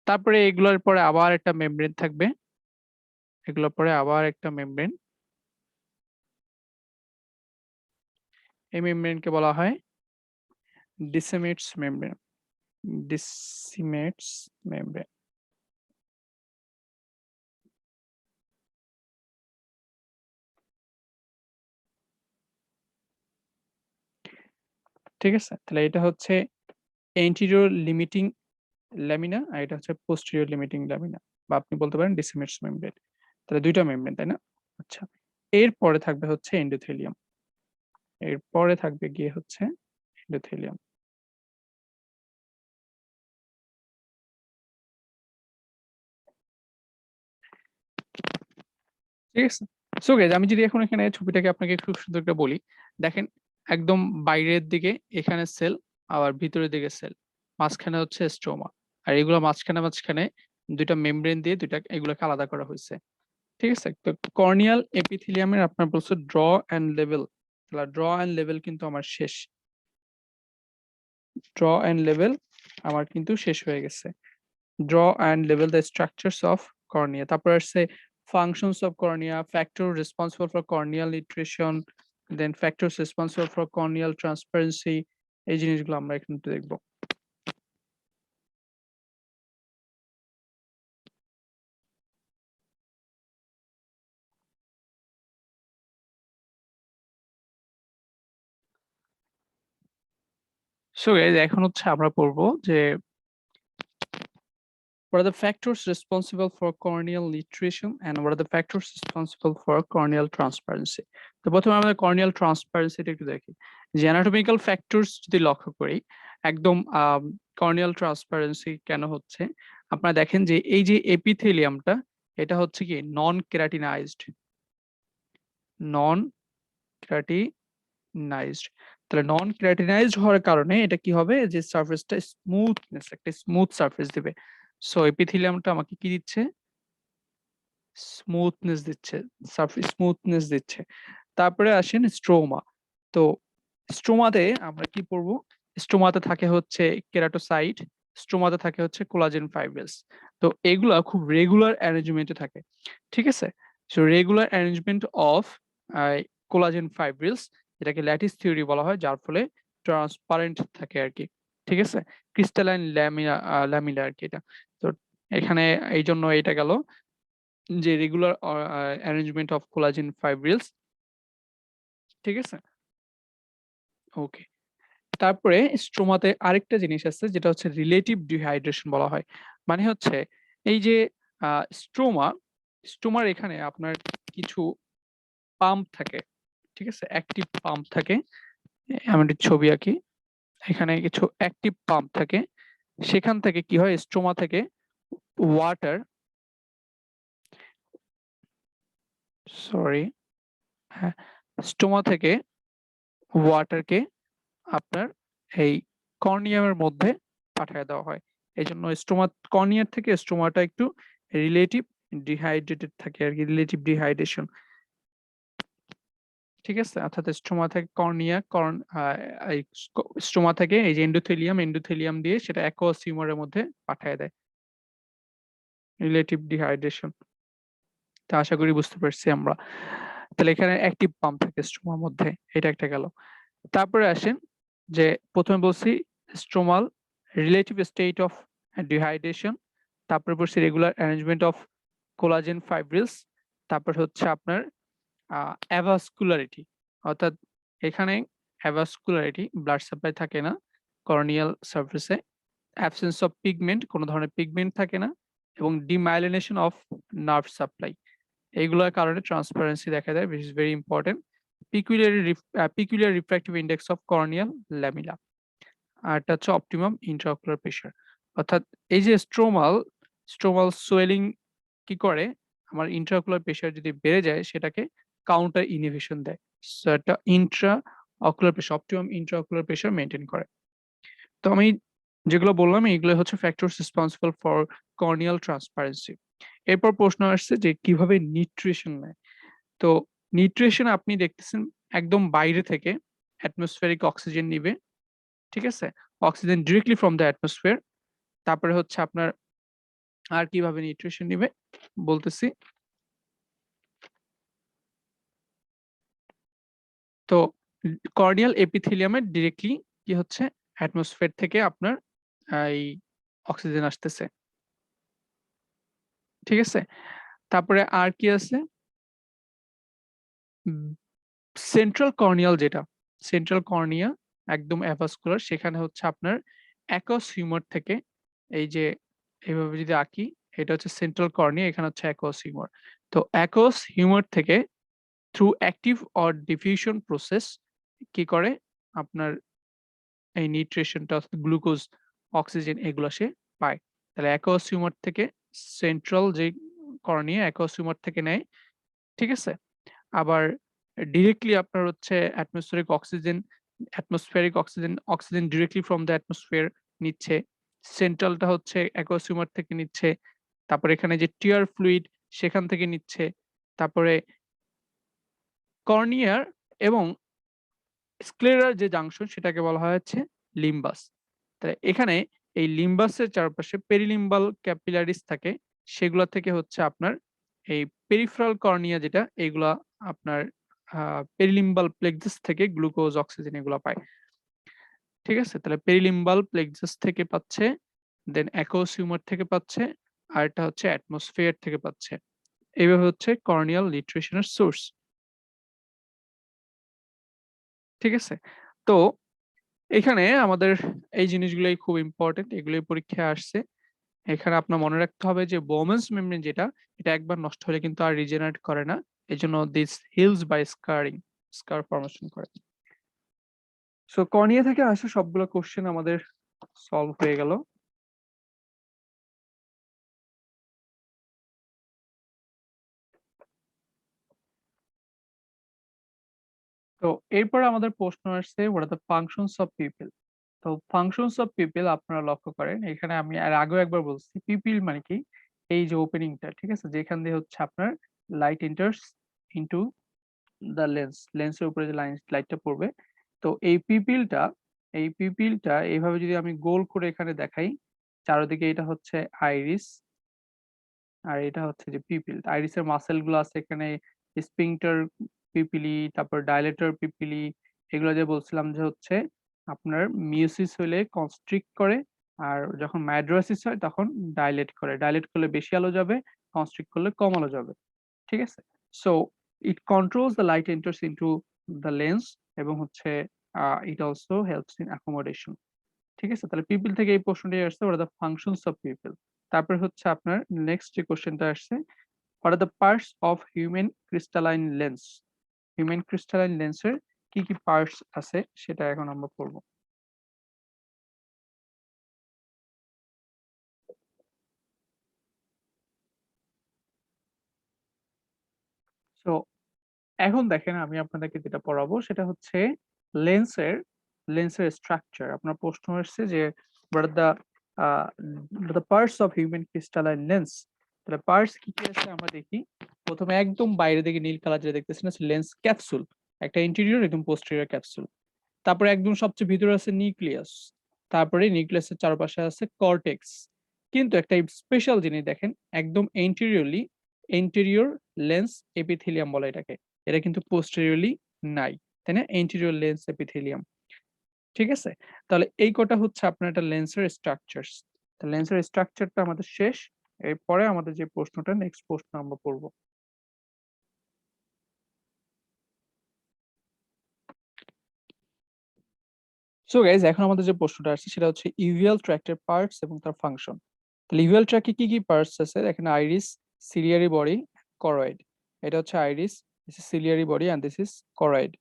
তারপরে এগুলোর পরে আবার একটা মেমব্রেন থাকবে, এগুলোর পরে আবার একটা মেমব্রেন। এই মেমব্রেনকে বলা হয় ডিসেমেটস মেমব্রেন। ডিসিমেটস মেমব্রেন। ঠিক আছে, তাহলে এটা হচ্ছে এন্টিরিয়র লিমিটিং ল্যামিনা, আর এটা হচ্ছে পোস্টেরিয়র লিমিটিং ল্যামিনা, বা আপনি বলতে পারেন ডিসিমেটস মেমব্রেন। তাহলে দুইটা মেমব্রেন, তাই না? আচ্ছা, এরপরে থাকবে হচ্ছে এন্ডোথেলিয়াম। এরপরে থাকবে গিয়ে হচ্ছে এন্ডোথেলিয়াম। ঠিক আছে। সো গাইস, আমি যদি এখন এখানে ছবিটাকে আপনাকে খুব সুন্দর করে বলি, দেখেন একদম বাইরের দিকে এখানে সেল, আবার ভিতরের দিকে সেল, মাঝখানে হচ্ছে স্ট্রোমা। আর এগুলো মাঝখানে মাঝখানে দুইটা মেমব্রেন দিয়ে এগুলোকে আলাদা করা হয়েছে। ঠিক আছে, তো কর্নিয়াল এপিথেলিয়ামের আপনার বলছে ড্র অ্যান্ড লেভেল। তাহলে ড্র অ্যান্ড লেভেল কিন্তু আমার শেষ। ড্র অ্যান্ড লেভেল আমার কিন্তু শেষ হয়ে গেছে। ড্র অ্যান্ড লেভেল দ্য স্ট্রাকচারস অফ কর্নিয়া। তারপর আসছে functions of cornea, factors responsible for corneal nutrition, then factors responsible for corneal transparency। এই জিনিসগুলো আমরা এখানে একটু দেখবো। সো গাইস, এখন হচ্ছে আমরা পড়বো যে what are the factors responsible for corneal nutrition and what are the factors responsible for corneal transparency। তো প্রথমে আমরা corneal transparency টা একটু দেখি। যে anatomical factors যদি লক্ষ্য করি, একদম corneal transparency কেন হচ্ছে, আপনারা দেখেন যে এই যে এপিথেলিয়ামটা, এটা হচ্ছে কি নন কেরাটিনাইজড। নন কেরাটিনাইজড। তাহলে নন কেরাটিনাইজড হওয়ার কারণে এটা কি হবে, যে সারফেসটা স্মুথনেস, একটা স্মুথ সারফেস দিবে। সো এপিথেলিয়ামটা আমাকে কি দিচ্ছে? স্মুথনেস দিচ্ছে, সারফেস স্মুথনেস দিচ্ছে। তারপরে আসেন স্ট্রোমা। তো স্ট্রোমাতে আমরা কি পড়বো? স্ট্রোমাতে থাকে হচ্ছে কেরাটোসাইট, স্ট্রোমাতে থাকে হচ্ছে কোলাজেন ফাইব্রিলস। তো এগুলা খুব রেগুলার অ্যারেঞ্জমেন্টে থাকে। ঠিক আছে, so regular arrangement of collagen fibrils, যেটাকে ল্যাটিস থিওরি বলা হয়, যার ফলে ট্রান্সপারেন্ট থাকে আর কি। ঠিক আছে, ক্রিস্টালাইন ল্যামিনা, ল্যামিনা আর কি এটা। তো এখানে এই জন্য এটা গেল যে রেগুলার অ্যারেঞ্জমেন্ট অফ কোলাজেন ফাইব্রিলস। ঠিক আছে, ওকে। তারপরে স্ট্রোমাতে আরেকটা জিনিস আছে, যেটা হচ্ছে রিলেটিভ ডিহাইড্রেশন বলা হয়। মানে হচ্ছে এই যে স্ট্রোমা, স্ট্রোমার এখানে আপনার কিছু পাম্প থাকে। ঠিক আছে, অ্যাক্টিভ পাম্প থাকে। আমি একটি ছবি আঁকি, এখানে কিছু অ্যাক্টিভ পাম্প থাকে। সেখান থেকে কি হয়, স্ট্রোমা থেকে ওয়াটার, সরি, হ্যাঁ, স্টোমা থেকে ওয়াটারকে আপনার এই কর্নিয়ামের মধ্যে পাঠিয়ে দেওয়া হয়। এই জন্য স্টোমা, কর্নিয়ার থেকে স্টোমাটা একটু রিলেটিভ ডিহাইড্রেটেড থাকে আর কি, রিলেটিভ ডিহাইড্রেশন। ঠিক আছে, অর্থাৎ স্টোমা থেকে কর্নিয়া, এই স্টোমা থেকে এই যে এন্ডোথেলিয়াম, এন্ডোথেলিয়াম দিয়ে সেটা অ্যাকোয়াস হিউমারের মধ্যে পাঠিয়ে দেয়, রিলেটিভ ডিহাইড্রেশন। তা আশা করি বুঝতে পারছি আমরা। তাহলে এখানে অ্যাক্টিভ পাম্প থাকে স্টোমার মধ্যে, এটা একটা গেল। তারপরে আসেন যে প্রথমে বলছি stromal relative state of dehydration, তারপরে বলছি রেগুলার অ্যারেঞ্জমেন্ট অফ কোলাজেন ফাইব্রিলস, তারপর হচ্ছে আপনার অ্যাভাস্কুলারিটি, অর্থাৎ এখানে অ্যাভাস্কুলারিটি, ব্লাড সাপ্লাই থাকে না কর্নিয়াল সারফেসে, অ্যাবসেন্স অফ পিগমেন্ট, কোনো ধরনের পিগমেন্ট থাকে না, এবং ডিমাইলিনেশন অফ নার্ভ সাপ্লাই। এইগুলোর কারণে ট্রান্সপারেন্সি দেখা দেয়, which is very important. Peculiar refractive index of corneal lamella। আর এটা হচ্ছে অপটিমাম ইন্ট্রাঅকুলার প্রেসার। অর্থাৎ এই যে স্ট্রোমাল সোয়েলিং কি করে, আমার ইন্ট্রাঅকুলার প্রেসার যদি বেড়ে যায় সেটাকে কাউন্টার ইনহিবিশন দেয়। সো এটা Intra ocular pressure, optimum intraocular pressure maintain করে। তো আমি যেগুলো বললাম এইগুলো হচ্ছে factors responsible for corneal transparency. এরপর প্রশ্ন আসছে যে কিভাবে নিউট্রিশন নেয়। তো নিউট্রিশন আপনি দেখতেছেন একদম বাইরে থেকে অ্যাটমসফেরিক অক্সিজেন নিবে, ঠিক আছে? Oxygen directly from the atmosphere. তারপরে হচ্ছে আপনার আর কিভাবে নিউট্রিশন নিবে বলতেছি। তো কর্নিয়াল এপিথেলিয়ামের ডিরেক্টলি কি হচ্ছে অ্যাটমসফিয়ার থেকে আপনার এই অক্সিজেন আসতেছে, ঠিক আছে? তারপরে আর কি আছে? সেন্ট্রাল কর্নিয়াল যেটা, সেন্ট্রাল কর্নিয়া একদম অ্যাভাস্কুলার, সেখানে হচ্ছে আপনার অ্যাকোয়াস হিউমার থেকে, এই যে এইভাবে যদি আঁকি, এটা হচ্ছে সেন্ট্রাল কর্নিয়া, এখানে হচ্ছে অ্যাকোয়াস হিউমার। তো অ্যাকোয়াস হিউমার থেকে through active or diffusion process কি করে আপনার এই নিউট্রিশনটা গ্লুকোজ, অক্সিজেন এগুলো সে পায়। তাহলে অ্যাকোয়াস হিউমার থেকে সেন্ট্রাল যে কর্নিয়া অ্যাকোয়াস হিউমার থেকে নেয়, ঠিক আছে? আবার ডিরেক্টলি আপনার হচ্ছে oxygen directly from the atmosphere নিচ্ছে। সেন্ট্রালটা হচ্ছে অ্যাকোয়াস হিউমার থেকে নিচ্ছে। তারপরে এখানে যে টিয়ার ফ্লুইড সেখান থেকে নিচ্ছে। তারপরে কর্নিয়ার এবং স্ক্লেরার যে জাংশন সেটাকে বলা হয় হচ্ছে লিম্বাস। তাহলে এখানে এই লিম্বাসের চারপাশে পেরিলিম্বাল ক্যাপিলারিস থাকে, সেগুলা থেকে হচ্ছে আপনার এই পেরিফেরাল কর্নিয়া যেটা, এইগুলা আপনার পেরিলিম্বাল প্লেক্সাস থেকে গ্লুকোজ, অক্সিজেন এগুলা পায়, ঠিক আছে? তাহলে পেরিলিম্বাল প্লেক্সাস থেকে পাচ্ছে, দেন অ্যাকোয়াস হিউমার থেকে পাচ্ছে, আর এটা হচ্ছে অ্যাটমসফিয়ার থেকে পাচ্ছে। এইভাবে হচ্ছে কর্নিয়াল নিউট্রিশনের সোর্স, ঠিক আছে? তো এখানে আমাদের এই জিনিসগুলোই খুব ইম্পর্টেন্ট, এগুলোই পরীক্ষায় আসছে। এখানে আপনার মনে রাখতে হবে যে বোমেন্স মেমব্রেন যেটা, এটা একবার নষ্ট হলে কিন্তু আর রিজেনারেট করে না। এজন্য this heals by scarring, scar formation করে। সো কর্নিয়া থেকে আসা সবগুলো কোশ্চেন আমাদের সলভ হয়ে গেল। তো এরপর আমাদের প্রশ্ন আসছে what are the functions of people. তো ফাংশনস অফ পিপল আপনারা লক্ষ্য করেন, এখানে আমি আর আগেও একবার বলছি পিপিল মানে কি, এই যে ওপেনিংটা, ঠিক আছে, যেখান দিয়ে হচ্ছে আপনার light enters into the lens, লেন্সের উপরে যে লাইটটা পড়বে। তো এই পিপিলটা এইভাবে যদি আমি গোল করে এখানে দেখাই, চারদিকে এটা হচ্ছে আইরিস, আর এটা হচ্ছে যে পিপিল। আইরিসের মাসেল গুলো আছে এখানে, স্পিংটার পিপিলি, তারপর ডাইলেটর পিপিলি, এগুলো যে বলছিলাম যে হচ্ছে আপনার মিওসিস হলে কনস্ট্রিক্ট করে, আর যখন মাইড্রোসিস হয় তখন ডাইলেট করে, ডাইলেট করলে বেশি আলো যাবে, কনস্ট্রিক্ট করলে কম আলো যাবে, ঠিক আছে? So it controls the light enters into the lens, এবং হচ্ছে it also helps in accommodation, ঠিক আছে? তাহলে পিপল থেকে এই প্রশ্নটি আসছে, what are the functions of people। তারপর হচ্ছে আপনার নেক্সট যে কোশ্চেনটা আসছে, what are the parts of human crystalline lens। Human crystalline লেন্সের কি কি পার্টস আছে সেটা এখন আমরা পড়বো। সো এখন দেখেন আমি আপনাদেরকে যেটা পড়াবো সেটা হচ্ছে লেন্সের লেন্সের স্ট্রাকচার। আপনার প্রশ্ন আসছে যে what are the parts of human crystalline lens। তাহলে পার্টস কি কি আছে আমরা দেখি। প্রথমে একদম বাইরে দিকে নীল কালার যেটা দেখতেছেন আছে লেন্স ক্যাপসুল, একটা ইন্টেরিয়র একদম পোস্টেরিয়র ক্যাপসুল। তারপরে একদম সবচেয়ে ভিতরে আছে নিউক্লিয়াস, তারপরে নিউক্লিয়াসের চারপাশে আছে কর্টেক্স। কিন্তু একটা স্পেশাল জিনিস দেখেন, একদম এন্টেরিয়র লেন্স এপিথেলিয়াম বলে এটাকে, এটা কিন্তু পোস্টেরিয়রলি নাই, তাই না? এন্টেরিয়র লেন্স এপিথেলিয়াম, ঠিক আছে? তাহলে এই কটা হচ্ছে আপনার একটা লেন্সের স্ট্রাকচারস। তো লেন্সের স্ট্রাকচারটা আমাদের শেষ, এরপরে আমাদের যে প্রশ্নটা নেক্সট প্রশ্ন আমরা পড়বো। সো গাইস এখন আমাদের যে প্রশ্নটা আসছে সেটা হচ্ছে ইউভিয়াল ট্র্যাক্টের পার্টস এবং তার ফাংশন। তাহলে ইউভিয়াল ট্র্যাকে কি কি পার্টস আছে, এখানে আইরিস, সিলিয়ারি বডি, করয়েড। এটা হচ্ছে iris, this is ciliary body and this is choroid.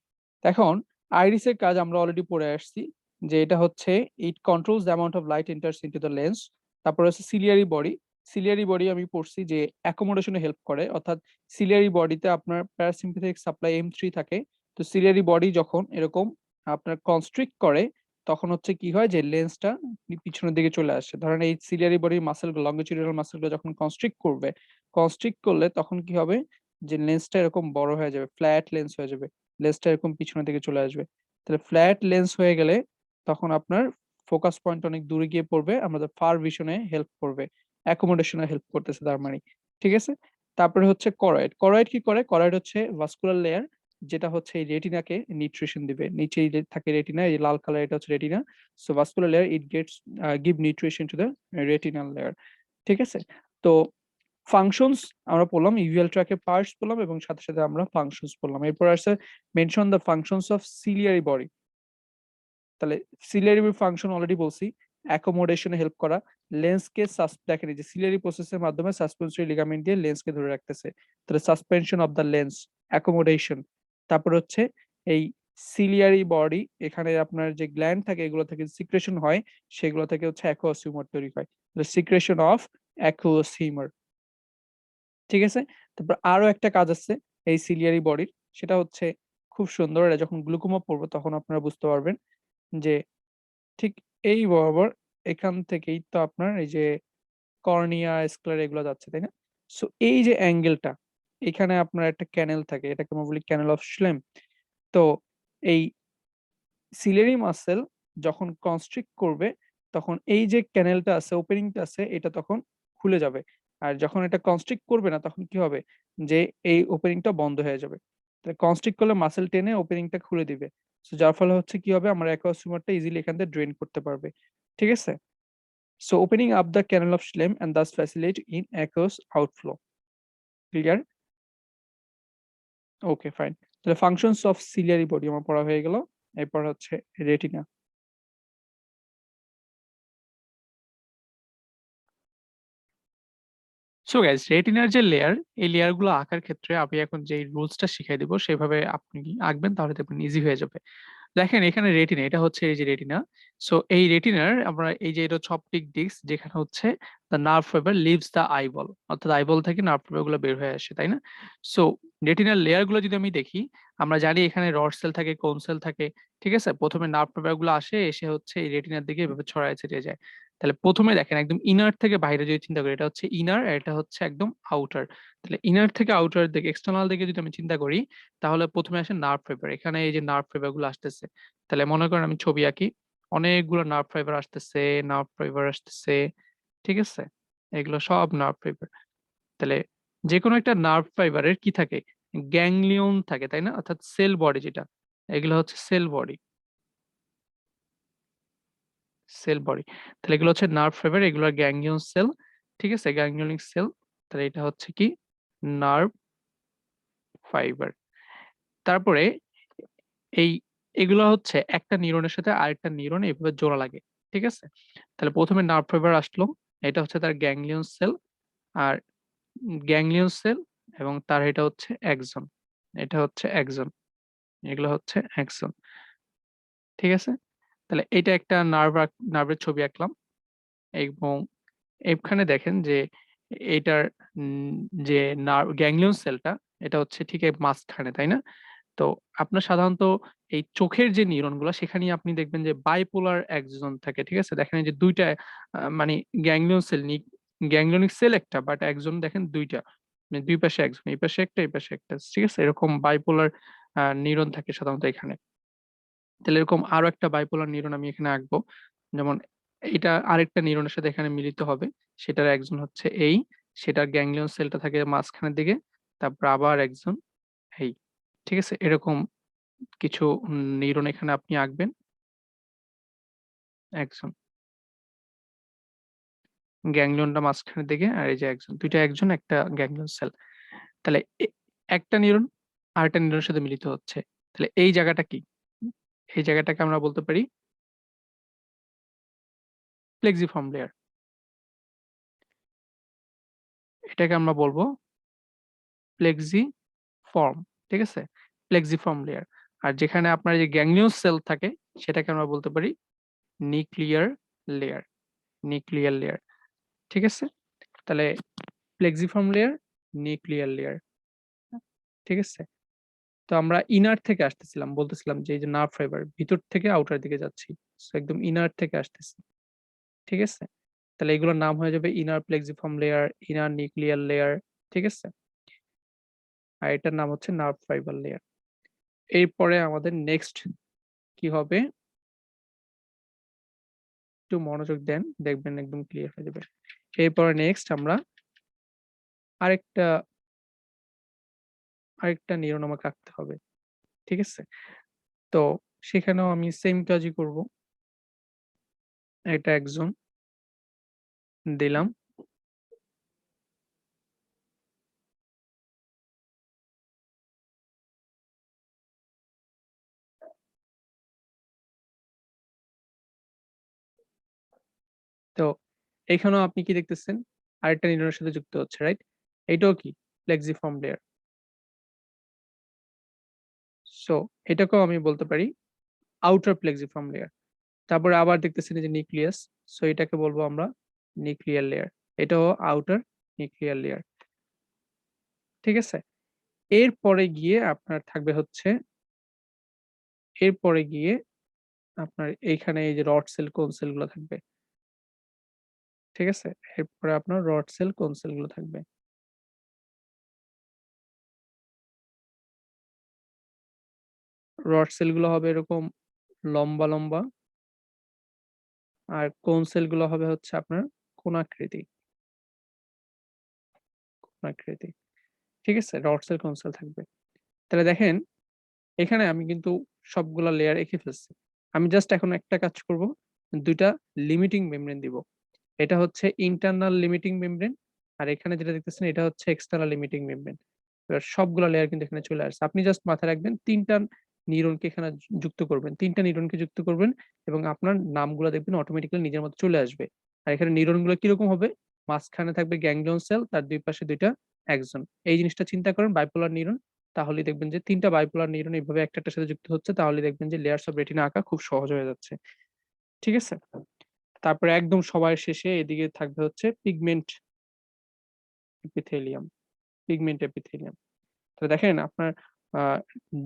এখন আইরিসের কাজ আমরা অলরেডি পড়ে আসছি, যে এটা হচ্ছে it controls the amount of light enters into the lens. তারপর হচ্ছে সিলিয়ারি বডি, সিলিয়ারি বডি আমি পড়ছি যে অ্যাকোমোডেশনে হেল্প করে, অর্থাৎ সিলিয়ারি বডিতে আপনার প্যারাসিম্পাথেটিক সাপ্লাই M3 থাকে। তো সিলিয়ারি বডি যখন এরকম আপনার কনস্ট্রিক্ট করে তখন হচ্ছে কি হয় যে লেন্সটা পিছনের দিকে চলে আসে। ধরেন এই সিলিয়ারি বডির মাসলগুলো লংগিটিউডিনাল মাসলগুলো যখন কনস্ট্রিক্ট করবে, কনস্ট্রিক্ট করলে তখন কি হবে যে লেন্সটা এরকম বড় হয়ে যাবে, ফ্ল্যাট লেন্স হয়ে যাবে। লেন্সটা এরকম পিছনের দিকে চলে আসবে। তাহলে ফ্ল্যাট লেন্স হয়ে গেলে তখন আপনার ফোকাস পয়েন্ট অনেক দূরে গিয়ে পড়বে, আমাদের ফার ভিশনে হেল্প করবে, অ্যাকোমোডেশনে হেল্প করতেছে তার মানে। ঠিক আছে? তারপরে হচ্ছে করয়েড। করয়েড কি করে? করয়েড হচ্ছে ভাস্কুলার লেয়ার যেটা হচ্ছে এই রেটিনাকে নিউট্রিশন দিবে। নিচেই যে থাকে রেটিনা, এই লাল কালার এটা হচ্ছে retina. So vascular layer it gets give nutrition to the retinal layer. ঠিক আছে? তো ফাংশনস আমরা পড়লাম, ইউভিএল ট্র্যাকের পার্টস পড়লাম এবং সাথে সাথে আমরা ফাংশনস পড়লাম। এরপর আছে mention the functions of ciliary body. তাহলে সিলিয়ারি ফাংশন অলরেডি বলছি, অ্যাকোমোডেশনে হেল্প করা, লেন্সকে দেখেন এই যে সিলিয়ারি প্রসেসের মাধ্যমে সাসপেন্সরি লিগামেন্ট দিয়ে লেন্সকে ধরে রাখতেছে। তাহলে suspension of the lens, accommodation. তারপর হচ্ছে এই সিলিয়ারি বডি, এখানে আপনার যে গ্ল্যান্ড থাকে এগুলো থেকে সিক্রেশন হয়, সেগুলো থেকে হচ্ছে অ্যাকুয়াস হিউমার তৈরি হয়। Secretion of aqueous humour. ঠিক আছে? তারপর আরো একটা কাজ আছে এই সিলিয়ারি বডির, সেটা হচ্ছে খুব সুন্দর, এটা যখন গ্লুকোমা পড়বো তখন আপনারা বুঝতে পারবেন যে ঠিক এই বরাবর এখান থেকেই তো আপনার এই যে কর্নিয়া, স্ক্লেরা এগুলো যাচ্ছে, তাই না? সো এই যে অ্যাঙ্গেলটা, এখানে আপনার একটা ক্যানেল থাকে, এটাকে আমরা বলি ক্যানেল অফ শ্লেম। তো এই সিলিয়ারি মাসেল যখন কনস্ট্রিক্ট করবে তখন এই যে ক্যানেলটা আছে, ওপেনিংটা আছে, এটা তখন খুলে যাবে। আর যখন এটা কনস্ট্রিক্ট করবে না তখন কি হবে যে এই ওপেনিংটা বন্ধ হয়ে যাবে। তাহলে কনস্ট্রিক্ট করলে মাসেল টেনে ওপেনিংটা খুলে দিবে। সো যার ফলে হচ্ছে কি হবে, আমরা অ্যাকুয়াস হিউমারটা ইজিলি এখান থেকে ড্রেন করতে পারবে। ঠিক আছে? So opening up the canal of Schlemm and thus facilitate in aqueous outflow. Clear? Okay, fine. তাহলে ফাংশনস অফ সিলিয়ারি বডি আমার পড়া হয়ে গেল। এরপর হচ্ছে রেটিনা। সো গাইস, রেটিনার যে লেয়ার, এই লেয়ার গুলো আঁকার ক্ষেত্রে আমি এখন যে রুলসটা শিখাই দিব সেভাবে আপনি আঁকবেন, তাহলে দেখবেন ইজি হয়ে যাবে। দেখেন এখানে রেটিনা, এটা হচ্ছে এই যে রেটিনা। সো এই রেটিনার আমরা এই যে এটা হচ্ছে অপটিক ডিস্ক, যেখানে হচ্ছে the nerve fibre leaves the eyeball, অর্থাৎ আইবল থেকে নার্ভ ফাইবার গুলো বের হয়ে আসে, তাই না? সো রেটিনার লেয়ার গুলো যদি আমি দেখি, আমরা জানি এখানে রড সেল থাকে, কোন সেল থাকে। ঠিক আছে? প্রথমে নার্ভ ফাইবার গুলো আসে, এসে হচ্ছে এই রেটিনার দিকে এভাবে ছড়ায় ছিটিয়ে যায়। তাহলে প্রথমে দেখেন একদম ইনার থেকে বাইরে যদি চিন্তা করি, এটা হচ্ছে ইনার আর এটা হচ্ছে একদম আউটার। তাহলে ইনার থেকে আউটার দিকে, এক্সটার্নাল দিকে যদি আমি চিন্তা করি, তাহলে প্রথমে আসে নার্ভ ফাইবার। এখানে এই যে নার্ভ ফাইবার গুলো আসতেছে, তাহলে মনে করেন আমি ছবি আঁকি, অনেকগুলো নার্ভ ফাইবার আসতেছে, নার্ভ ফাইবার আসতেছে। ঠিক আছে? এগুলো সব নার্ভ ফাইবার। তাহলে যে কোনো একটা নার্ভ ফাইবারের কি থাকে, গ্যাংলিয়ন থাকে, তাই না? অর্থাৎ সেল বডি যেটা, এগুলো হচ্ছে সেল বডি, সেল বডি। তাহলে এগুলো হচ্ছে নার্ভ ফাইবার, এগুলো গ্যাংলিয়ন সেল। ঠিক আছে? Ganglionic sell. তাহলে এটা হচ্ছে কি, নার্ভ ফাইবার। তারপরে এই এগুলো হচ্ছে একটা নিউরনের সাথে আরেকটা নিউরন এভাবে জোড়া লাগে। ঠিক আছে? তাহলে প্রথমে নার্ভ ফাইবার আসলো, এটা হচ্ছে তার গ্যাংলিয়ন সেল। আর গ্যাংলিয়ন সেল এবং তার এটা হচ্ছে অ্যাক্সন, এটা হচ্ছে অ্যাক্সন, এগুলো হচ্ছে অ্যাক্সন। ঠিক আছে? তাহলে এটা একটা নার্ভের ছবি আঁকলাম এবং এখানে দেখেন যে এটার যে গ্যাংলিয়ন সেলটা, এটা হচ্ছে ঠিক এই মাঝখানে, তাই না? তো আপনার সাধারণত এই চোখের যে নিউরন গুলা, সেখানেই আপনি দেখবেন যে বাইপোলার অ্যাক্সন থাকে। ঠিক আছে? দেখেন এই যে দুইটা মানে গ্যাংলিয়ন সেল, গ্যাংলিয়নিক সেল একটা, বাট অ্যাক্সন দেখেন দুইটা, মানে দুই পাশে অ্যাক্সন, এই পাশে একটা এই পাশে একটা। ঠিক আছে? এরকম বাইপোলার নিউরন থাকে সাধারণত এখানে। তাহলে এরকম আরো একটা বাইপোলার নিউরন আমি এখানে আঁকবো। যেমন এটা আরেকটা নিউরনের সাথে এখানে মিলিত হবে, সেটার একজন হচ্ছে এই, সেটার গ্যাংলিয়ন সেলটা থাকে মাঝখানের দিকে, তারপর আবার একজন এই। ঠিক আছে? এরকম কিছু নিউরন এখানে আপনি আঁকবেন। একজন গ্যাংলিয়নটা মাঝখানের দিকে, আর এই যে একজন, দুইটা একজন, একটা গ্যাংলিয়ন সেল। তাহলে একটা নিউরন আরেকটা নিউরনের সাথে মিলিত হচ্ছে। তাহলে এই জায়গাটা কি? এই জায়গাটাকে আমরা বলতে পারি প্লেক্সিফর্ম লেয়ার। এটাকে আমরা বলবো প্লেক্সিফর্ম। ঠিক আছে? প্লেক্সিফর্ম লেয়ার। আর যেখানে আপনার যে গ্যাংলিয়ন সেল থাকে, সেটাকে আমরা বলতে পারি নিউক্লিয়ার লেয়ার, নিউক্লিয়ার লেয়ার। ঠিক আছে? তাহলে প্লেক্সিফর্ম লেয়ার, নিউক্লিয়ার লেয়ার। ঠিক আছে? তো আমরা ইনার থেকে আসতেছিলাম, বলতেছিলাম যে এই যে নার্ভ ফাইবার ভিতর থেকে আউটার দিকে যাচ্ছি, সো একদম ইনার থেকে আসতেছি, ঠিক আছে? তাহলে এগুলোর নাম হয়ে যাবে inner plexiform layer, inner nuclear layer, ঠিক আছে? আর এটার নাম হচ্ছে নার্ভ ফাইবার লেয়ার। এরপরে আমাদের নেক্সট কি হবে, একটু মনোযোগ দেন, দেখবেন একদম ক্লিয়ার হয়ে যাবে। এরপরে নেক্সট আমরা আরেকটা আরেকটা নিউরন আমাকে রাখতে হবে, ঠিক আছে? তো সেখানেও আমি সেম কাজই করব। এটা একজন দিলাম। তো এখানেও আপনি কি দেখতেছেন, আরেকটা নিউরনের সাথে যুক্ত হচ্ছে, রাইট? এটাও কি প্লেক্সিফর্ম লেয়ার। সো এটাকেও আমি বলতে পারি আউটার প্লেক্সিফর্ম লেয়ার। তারপরে আবার দেখতেছেন এই যে নিউক্লিয়াস, সো এটাকে বলবো আমরা নিউক্লিয়ার লেয়ার। এটাও আউটার নিউক্লিয়ার লেয়ার, ঠিক আছে? এরপরে গিয়ে আপনার থাকবে হচ্ছে, এরপরে গিয়ে আপনার এইখানে এই যে রড সেল কোন সেল গুলো থাকবে, ঠিক আছে? এরপরে আপনার রড সেল কোন সেল গুলো থাকবে। রড সেল গুলো হবে এরকম লম্বা লম্বা, আর কোন সেল গুলো হবে হচ্ছে আপনার কোণাকৃতি, কোণাকৃতি, ঠিক আছে? রড সেল কোন সেল থাকবে। তাহলে দেখেন এখানে আমি কিন্তু সবগুলা লেয়ার এঁকে ফেলছি। আমি জাস্ট এখন একটা কাজ করব, দুইটা লিমিটিং মেমব্রেন দিব। এটা হচ্ছে ইন্টারনাল লিমিটিং মেমব্রেন, আর এখানে যেটা দেখতেছেন এটা হচ্ছে এক্সটার্নাল লিমিটিং মেমব্রেন। এবার সবগুলা লেয়ার কিন্তু এখানে চলে আসছে। আপনি জাস্ট মাথায় রাখবেন তিনটা নিউরনকে এখানে যুক্ত করবেন, তিনটা নিউরনকে যুক্ত করবেন এবং আপনার নামগুলো দেখবেন অটোমেটিক্যালি নিজের মতো চলে আসবে। আর এখানে নিউরনগুলো কিরকম হবে, মাঝখানে থাকবে গ্যাংলিয়ন সেল, তার দুই পাশে দুইটা অ্যাক্সন। এই জিনিসটা চিন্তা করেন বাইপোলার নিউরন, তাহলে দেখবেন যে তিনটা বাইপোলার নিউরন এইভাবে একটার সাথে যুক্ত হচ্ছে, তাহলে দেখবেন যে লেয়ার্স অফ রেটিনা আঁকা খুব সহজ হয়ে যাচ্ছে, ঠিক আছে? তারপরে একদম সবার শেষে এদিকে থাকবে হচ্ছে পিগমেন্ট এপিথেলিয়াম, পিগমেন্ট এপিথেলিয়াম। তো দেখেন আপনার আহ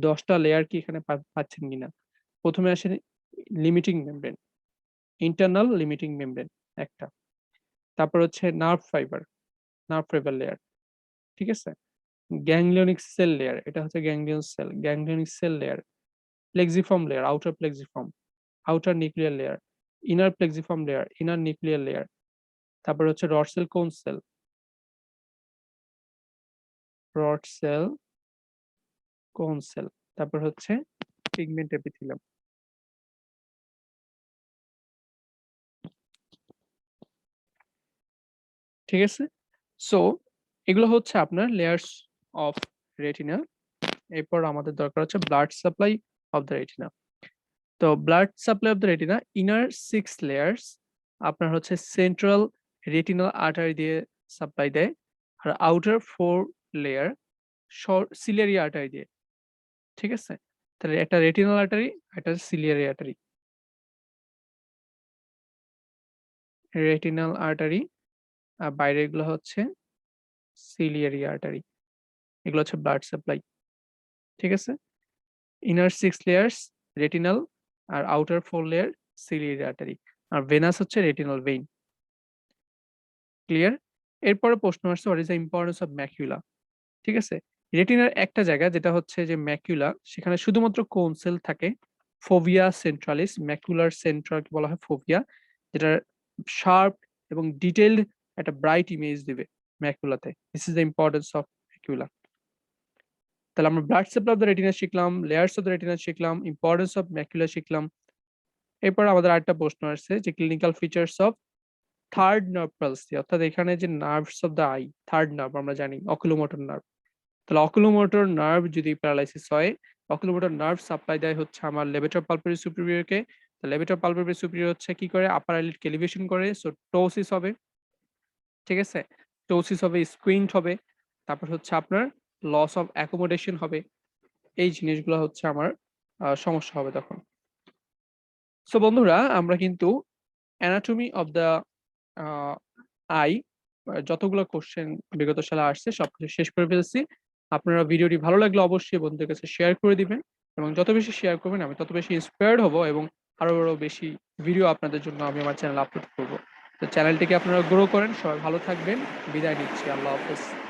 10টা লেয়ার কি এখানে পাচ্ছেন কিনা। প্রথমে আসে limiting membrane, internal limiting membrane একটা, তারপর হচ্ছে nerve fibre, nerve fibre layer, ঠিক আছে? গ্যাংলিয়নিক সেল লেয়ার, এটা হচ্ছে ganglion cell, ganglionic cell layer, plexiform layer, outer plexiform, outer nuclear layer, inner plexiform layer, inner nuclear layer, তারপর হচ্ছে rod cell cone cell, rod cell cone cell, তারপর হচ্ছে pigment epithelium, ঠিক আছে? So এগুলো হচ্ছে আপনার লেয়ার্স অফ রেটিনা। এরপর আমাদের দরকার হচ্ছে blood supply of the retina. তো blood supply of the retina inner 6 layers আপনার হচ্ছে সেন্ট্রাল রেটিনাল আর্টারি দিয়ে সাপ্লাই দেয়, আর আউটার 4 লেয়ার সিলিয়ারি আর্টারি দিয়ে, ঠিক আছে? তাহলে একটা রেটিনাল আর্টারি, একটা সিলিয়ারি আর্টারি, রেটিনাল আর্টারি আর বাইরের গুলো হচ্ছে সিলিয়ারি আর্টারি। এগুলো হচ্ছে ব্লাড সাপ্লাই, ঠিক আছে? ইনার 6 লেয়ার্স রেটিনাল, আর আউটার 4 লেয়ার সিলিয়ারি আর্টারি, আর ভেনাস হচ্ছে রেটিনাল ভেইন। ক্লিয়ার? এরপরে প্রশ্ন আসছে what is the importance of macula, ঠিক আছে? রেটিনার একটা জায়গা যেটা হচ্ছে যে ম্যাকুলা, সেখানে শুধুমাত্র কোন সেল থাকে, ফোভিয়া সেন্ট্রালিস, ম্যাকুলার সেন্ট্রালকে বলা হয় ফোভিয়া, যেটা শার্প এবং ডিটেইলড একটা ব্রাইট ইমেজ দিবে ম্যাকুলাতে। This is the importance of macula. তাহলে আমরা blood supply of the retina শিখলাম, লেয়ার্স অফ দ্য রেটিনা শিখলাম, ইম্পর্টেন্স অফ ম্যাকুলা শিখলাম। এরপর আমাদের আরেকটা প্রশ্ন আসছে যে clinical features of third nerve palsy, অর্থাৎ এখানে যে nerves of the eye, third nerve আমরা জানি অকুলোমোটর নার্ভ। তাহলে অকুলোমোটর নার্ভ যদি প্যারালাইসিস হয়, অকুলোমোটর নার্ভ সাপ্লাই দেয় হচ্ছে আমার লেবেটর পালপেবরি সুপিরিয়রকে। লেবেটর পালপেবরি সুপিরিয়র হচ্ছে কি করে, আপার আইলিড এলিভেশন করে, সো টোসিস হবে, ঠিক আছে? টোসিস হবে, স্কুইন্ট হবে, তারপর হচ্ছে আপনার লস অফ অ্যাকোমোডেশন হবে। এই জিনিসগুলো হচ্ছে আমার সমস্যা হবে তখন। সো বন্ধুরা আমরা কিন্তু অ্যানাটমি অফ দ্য আই যতগুলো কোশ্চেন বিগত সালে আসছে সবকিছু শেষ করে ফেলছি। আপনারা ভিডিওটি ভালো লাগলে অবশ্যই বন্ধুদের কাছে শেয়ার করে দিবেন এবং যত বেশি শেয়ার করবেন আমি তত বেশি ইন্সপায়ার্ড হব এবং আরো বেশি ভিডিও আপনাদের জন্য আমি আমার চ্যানেলে আপলোড করব। তো চ্যানেলটিকে আপনারা গ্রো করেন, সবাই ভালো থাকবেন। বিদায় নিচ্ছি। আল্লাহ হাফেজ।